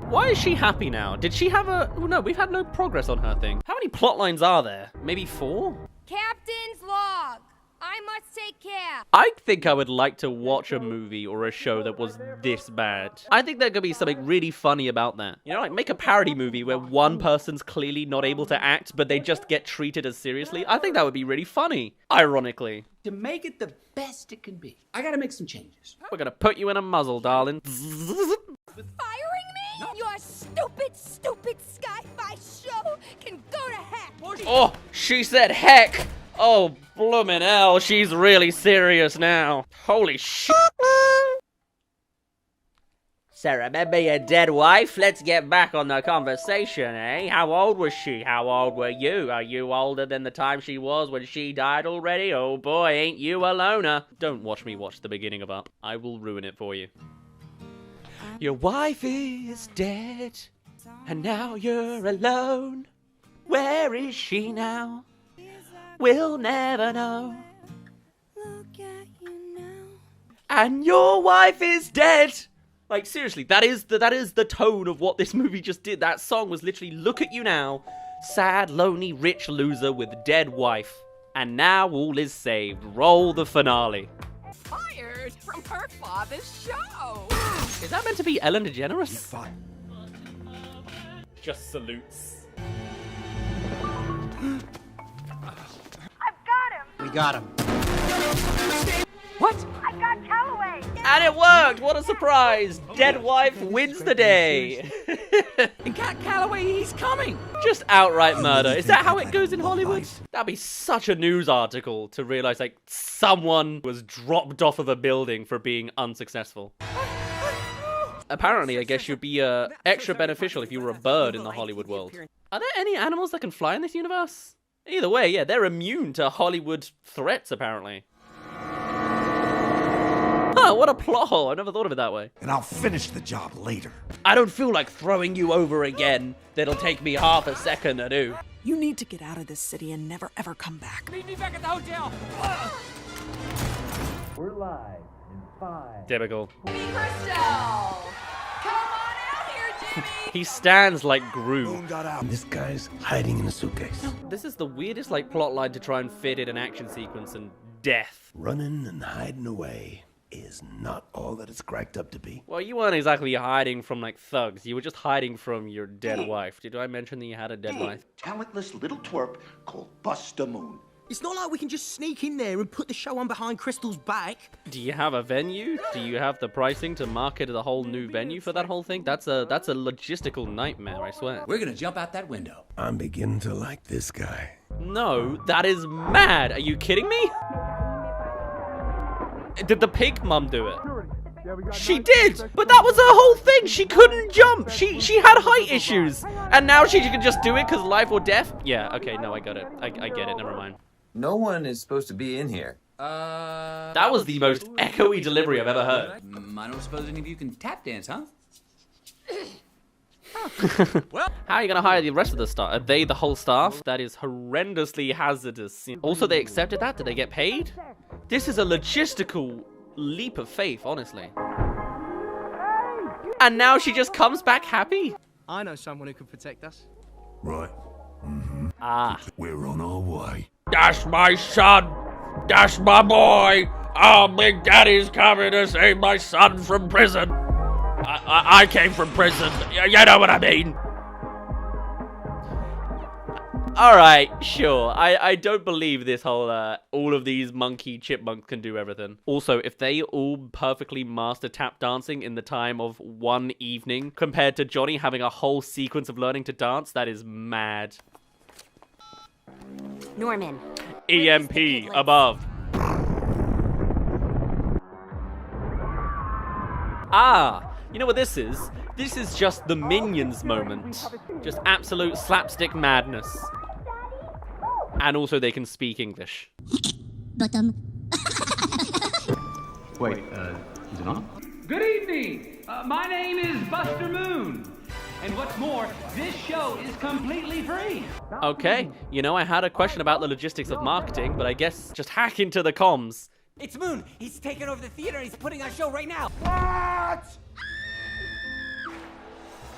Why is she happy now? Did she have a... Oh, no, we've had no progress on her thing. How many plot lines are there? Maybe 4? Captain's log. I must take care. I think I would like to watch a movie or a show that was this bad. I think there could be something really funny about that. You know, like make a parody movie where one person's clearly not able to act, but they just get treated as seriously. I think that would be really funny, ironically. To make it the best it can be, I gotta make some changes. We're gonna put you in a muzzle, darling. Firing me? No. Your stupid sci-fi show can go to heck. Oh, she said heck. Oh, bloomin' hell, she's really serious now. Holy shit. So remember your dead wife? Let's get back on the conversation, eh? How old was she? How old were you? Are you older than the time she was when she died already? Oh boy, ain't you a loner. Don't watch me watch the beginning of Up. I will ruin it for you. Your wife is dead, and now you're alone. Where is she now? We'll never know. And your wife is dead. Like seriously, that is the tone of what this movie just did. That song was literally look at you now, sad, lonely, rich loser with dead wife. And now all is saved. Roll the finale. Fired from her father's show. Is that meant to be Ellen DeGeneres? Just salutes. We got him. What? I got Callaway. And it worked! What a surprise! Dead wife wins the day. And Callaway, he's coming. Just outright murder. Is that how it goes in Hollywood? That'd be such a news article to realize like someone was dropped off of a building for being unsuccessful. Apparently, I guess you'd be extra beneficial if you were a bird in the Hollywood world. Are there any animals that can fly in this universe? Either way, yeah, they're immune to Hollywood threats, apparently. Huh, what a plot hole. I never thought of it that way. And I'll finish the job later. I don't feel like throwing you over again. That'll take me half a second to do. You need to get out of this city and never ever come back. Meet me back at the hotel. We're live in 5. Typical. Crystal! Come on out here, Jimmy! He stands like Gru. Moon got out. This guy's hiding in a suitcase. This is the weirdest like plot line to try and fit in an action sequence and death. Running and hiding away is not all that it's cracked up to be. Well, you weren't exactly hiding from like thugs. You were just hiding from your dead wife. Did I mention that you had a dead wife? Talentless little twerp called Buster Moon. It's not like we can just sneak in there and put the show on behind Crystal's back. Do you have a venue? Do you have the pricing to market the whole new venue for that whole thing? That's a logistical nightmare, I swear. We're gonna jump out that window. I'm beginning to like this guy. No, that is mad. Are you kidding me? Did the pig mum do it? She did, but that was her whole thing. She couldn't jump. She had height issues, and now she can just do it because life or death. Yeah, okay, no, I got it. I get it. Never mind. No one is supposed to be in here. That was the most echoey delivery I've ever heard. I don't suppose any of you can tap dance, huh? Well, how are you gonna hire the rest of the staff? Are they the whole staff? That is horrendously hazardous. Also, they accepted that? Did they get paid? This is a logistical leap of faith, honestly. And now she just comes back happy? I know someone who can protect us. Right. Ah. We're on our way. That's my son! That's my boy! Oh, Big Daddy's coming to save my son from prison! I came from prison. You know what I mean? Alright, sure. I don't believe this whole, all of these monkey chipmunks can do everything. Also, if they all perfectly master tap dancing in the time of one evening, compared to Johnny having a whole sequence of learning to dance, that is mad. Norman. EMP above. Ah! You know what this is? This is just the Minions moment. Just absolute slapstick madness. And also they can speak English. Wait, is it on? Good evening. My name is Buster Moon. And what's more, this show is completely free. Okay, you know, I had a question about the logistics of marketing, but I guess just hack into the comms. It's Moon. He's taking over the theater and he's putting on a show right now. What?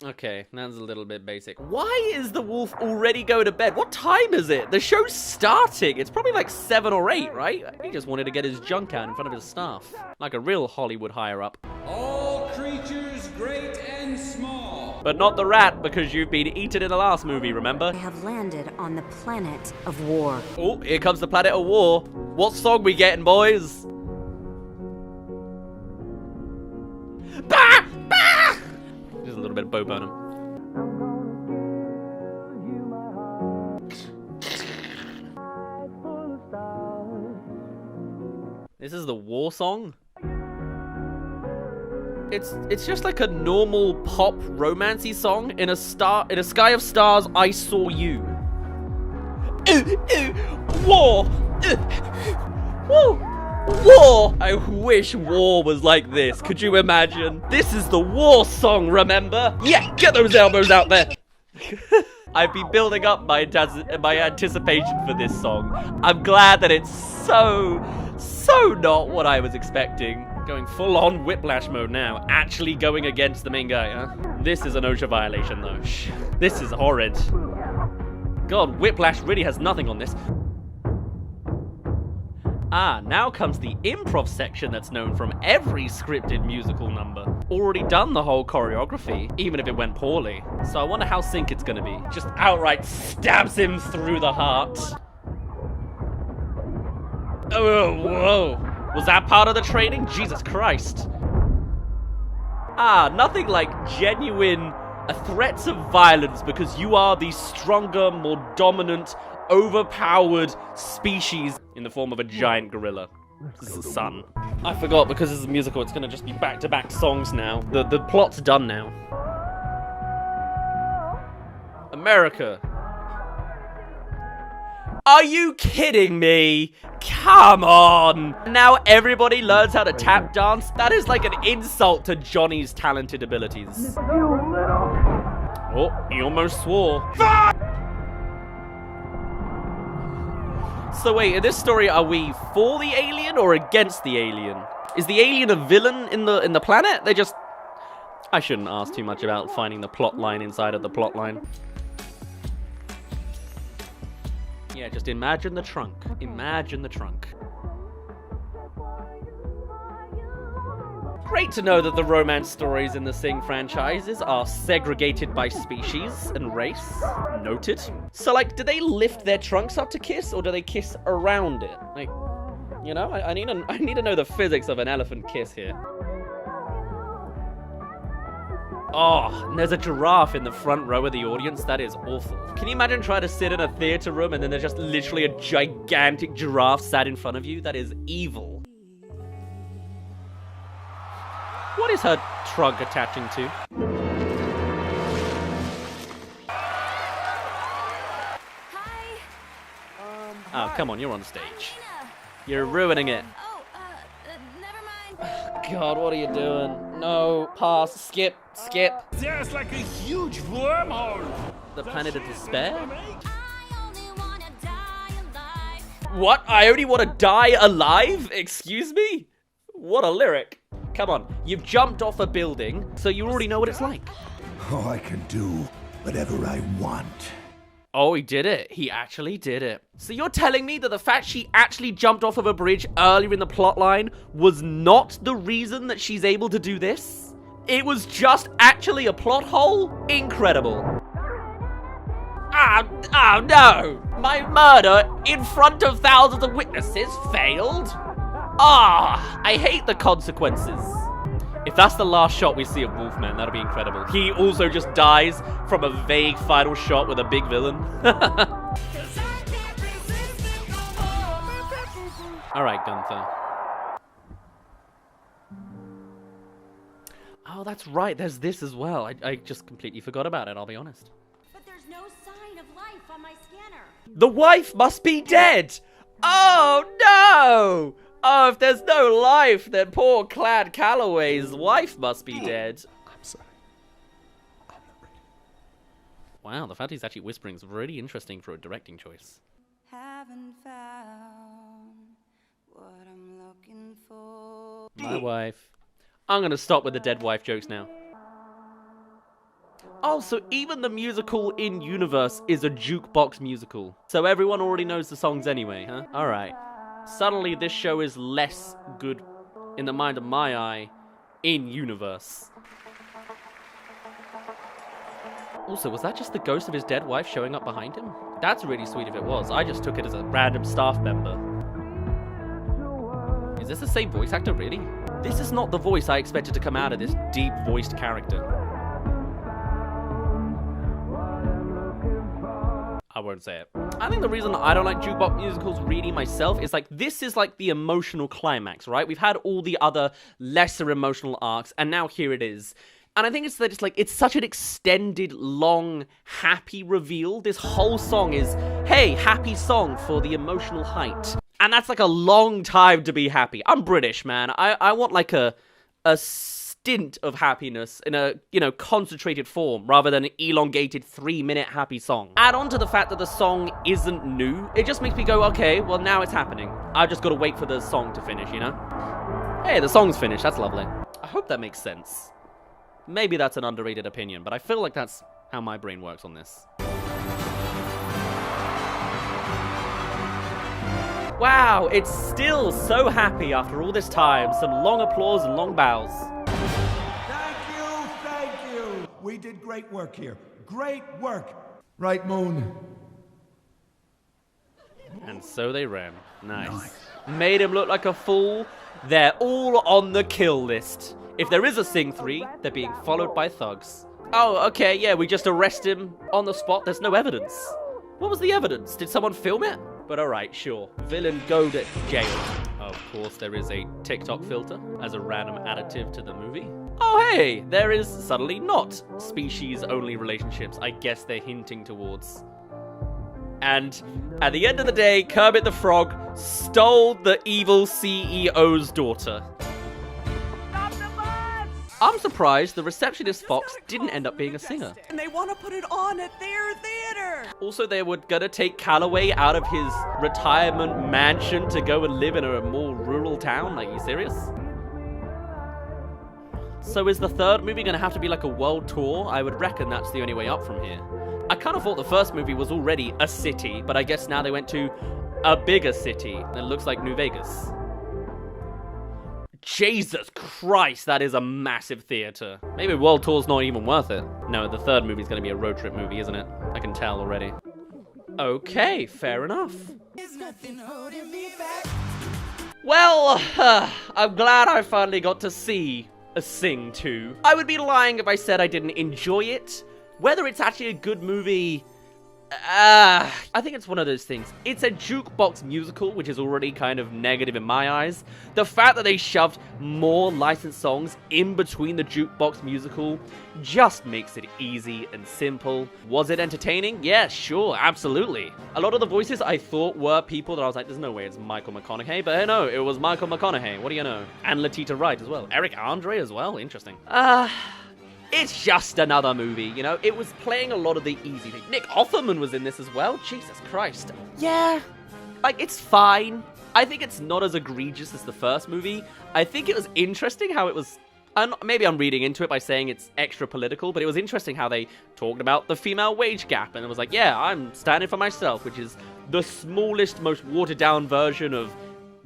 Okay, that's a little bit basic. Why is the wolf already going to bed? What time is it? The show's starting. It's probably like 7 or 8, right? He just wanted to get his junk out in front of his staff. Like a real Hollywood higher-up. All creatures great and small. But not the rat, because you've been eaten in the last movie, remember? I have landed on the planet of war. Oh, here comes the planet of war. What song we getting, boys? Bah! Bah! Just a little bit of Bo Burnham. This is the war song? It's just like a normal pop romancy song in a sky of stars. I saw you. War. Woo. War! I wish war was like this. Could you imagine? This is the war song, remember? Yeah, get those elbows out there. I've been building up my anticipation for this song. I'm glad that it's so not what I was expecting. Going full-on whiplash mode now. Actually going against the main guy, huh? This is an OSHA violation, though. This is horrid. God, whiplash really has nothing on this. Ah, now comes the improv section that's known from every scripted musical number. Already done the whole choreography, even if it went poorly. So I wonder how sync it's gonna be. Just outright stabs him through the heart. Oh, whoa. Was that part of the training? Jesus Christ. Ah, nothing like genuine threats of violence because you are the stronger, more dominant, overpowered species in the form of a giant gorilla. This is the sun. I forgot, because this is a musical, it's gonna just be back-to-back songs now. The plot's done now. America. Are you kidding me? Come on! Now everybody learns how to tap dance? That is like an insult to Johnny's talented abilities. Oh, he almost swore. So wait, in this story, are we for the alien or against the alien? Is the alien a villain in the planet? They just... I shouldn't ask too much about finding the plot line inside of the plot line. Yeah, just imagine the trunk. Imagine the trunk. Great to know that the romance stories in the Sing franchises are segregated by species and race. Noted. So, like, do they lift their trunks up to kiss, or do they kiss around it? Like, you know, I need to know the physics of an elephant kiss here. Oh, and there's a giraffe in the front row of the audience. That is awful. Can you imagine trying to sit in a theater room and then there's just literally a gigantic giraffe sat in front of you? That is evil. What is her trunk attaching to? Oh, come on, you're on stage. You're ruining it. God, what are you doing? No, pass, skip. There's like a huge wormhole. The planet of despair? What? I only want to die alive? Excuse me? What a lyric. Come on, you've jumped off a building, so you already know what it's like. Oh, I can do whatever I want. Oh, he did it. He actually did it. So you're telling me that the fact she actually jumped off of a bridge earlier in the plotline was not the reason that she's able to do this? It was just actually a plot hole? Incredible. Oh no! My murder in front of thousands of witnesses failed? I hate the consequences. If that's the last shot we see of Wolfman, that'll be incredible. He also just dies from a vague final shot with a big villain. Alright, Gunther. Oh, that's right, there's this as well. I just completely forgot about it, I'll be honest. But there's no sign of life on my scanner. The wife must be dead! Oh, no! Oh, if there's no life, then poor Clad Callaway's wife must be dead. I'm sorry. I'm not ready. Wow, the fact he's actually whispering is really interesting for a directing choice. Haven't found what I'm looking for. My wife. I'm gonna stop with the dead wife jokes now. Oh, so even the musical in universe is a jukebox musical. So everyone already knows the songs anyway, huh? Alright. Suddenly this show is less good in the mind of my eye in universe. Also, was that just the ghost of his dead wife showing up behind him? That's really sweet if it was. I just took it as a random staff member. Is this the same voice actor, really? This is not the voice I expected to come out of this deep-voiced character. I won't say it. I think the reason I don't like jukebox musicals really myself is like, this is like the emotional climax, right? We've had all the other lesser emotional arcs, and now here it is. And I think it's that it's such an extended, long, happy reveal. This whole song is, hey, happy song for the emotional height. And that's like a long time to be happy. I'm British, man. I want like a stint of happiness in a, concentrated form rather than an elongated 3-minute happy song. Add on to the fact that the song isn't new. It just makes me go, okay, well now it's happening. I've just got to wait for the song to finish, Hey, the song's finished. That's lovely. I hope that makes sense. Maybe that's an underrated opinion, but I feel like that's how my brain works on this. Wow, it's still so happy after all this time. Some long applause and long bows. Thank you. We did great work here. Great work. Right, Moon? And so they ran. Nice. Made him look like a fool. They're all on the kill list. If there is a Sing 3, they're being followed by thugs. Oh, okay, yeah, we just arrest him on the spot. There's no evidence. What was the evidence? Did someone film it? But alright, sure. Villain go to jail. Of course, there is a TikTok filter as a random additive to the movie. Oh, hey, there is suddenly not species-only relationships. I guess they're hinting towards. And at the end of the day, Kermit the Frog stole the evil CEO's daughter. I'm surprised the receptionist Fox didn't end up being a singer. And they want to put it on at their theater. Also, they were gonna take Callaway out of his retirement mansion to go and live in a more rural town. Like, you serious? So is the third movie gonna have to be like a world tour? I would reckon that's the only way up from here. I kind of thought the first movie was already a city, but I guess now they went to a bigger city. It looks like New Vegas. Jesus Christ, that is a massive theater. Maybe World Tour's not even worth it. No, the third movie's gonna be a road trip movie, isn't it? I can tell already. Okay, fair enough. Well, I'm glad I finally got to see a Sing 2. I would be lying if I said I didn't enjoy it. Whether it's actually a good movie, I think it's one of those things. It's a jukebox musical, which is already kind of negative in my eyes. The fact that they shoved more licensed songs in between the jukebox musical just makes it easy and simple. Was it entertaining? Yeah, sure, absolutely. A lot of the voices I thought were people that I was like, there's no way it's Michael McConaughey, but hey, no, it was Michael McConaughey. What do you know? And Letitia Wright as well. Eric Andre as well. Interesting. It's just another movie, you know? It was playing a lot of the easy things. Nick Offerman was in this as well. Jesus Christ. Yeah, like, it's fine. I think it's not as egregious as the first movie. I think it was interesting how it was... And maybe I'm reading into it by saying it's extra political, but it was interesting how they talked about the female wage gap, and it was like, yeah, I'm standing for myself, which is the smallest, most watered-down version of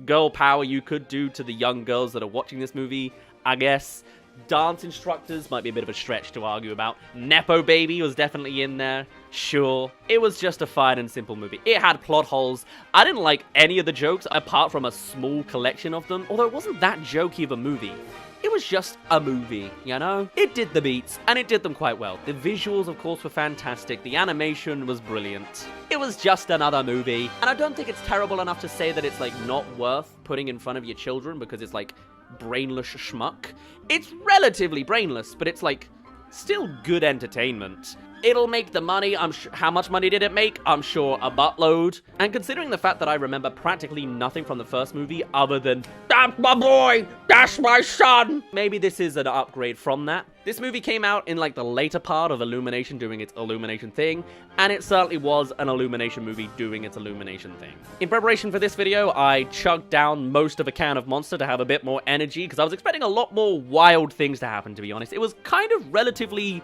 girl power you could do to the young girls that are watching this movie, I guess. Dance instructors might be a bit of a stretch to argue about. Nepo Baby was definitely in there. Sure. It was just a fine and simple movie. It had plot holes. I didn't like any of the jokes apart from a small collection of them, although it wasn't that jokey of a movie. It was just a movie, you know? It did the beats, and it did them quite well. The visuals, of course, were fantastic. The animation was brilliant. It was just another movie. And I don't think it's terrible enough to say that it's, like, not worth putting in front of your children because it's, like, brainless schmuck. It's relatively brainless, but it's, like, still good entertainment. It'll make the money. How much money did it make? I'm sure a buttload. And considering the fact that I remember practically nothing from the first movie other than, that's my boy, that's my son, maybe this is an upgrade from that. This movie came out in like the later part of Illumination doing its Illumination thing, and it certainly was an Illumination movie doing its Illumination thing. In preparation for this video, I chugged down most of a can of Monster to have a bit more energy, because I was expecting a lot more wild things to happen, to be honest. It was kind of relatively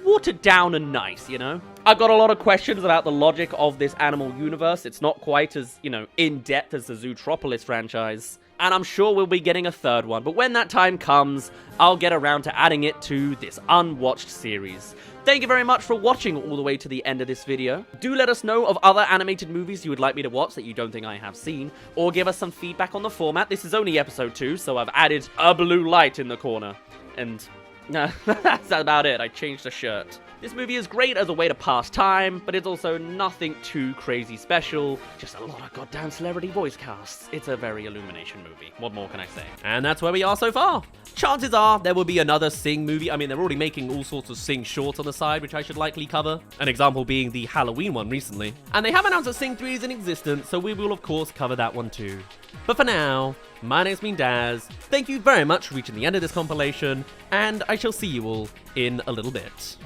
watered down and nice, you know? I've got a lot of questions about the logic of this animal universe. It's not quite as, you know, in-depth as the Zootropolis franchise. And I'm sure we'll be getting a third one. But when that time comes, I'll get around to adding it to this unwatched series. Thank you very much for watching all the way to the end of this video. Do let us know of other animated movies you would like me to watch that you don't think I have seen, or give us some feedback on the format. This is only episode 2, so I've added a blue light in the corner. And that's about it. I changed the shirt. This movie is great as a way to pass time, but it's also nothing too crazy special. Just a lot of goddamn celebrity voice casts. It's a very Illumination movie. What more can I say? And that's where we are so far. Chances are there will be another Sing movie. I mean, they're already making all sorts of Sing shorts on the side, which I should likely cover. An example being the Halloween one recently. And they have announced that Sing 3 is in existence, so we will of course cover that one too. But for now, my name's been Daz. Thank you very much for reaching the end of this compilation, and I shall see you all in a little bit.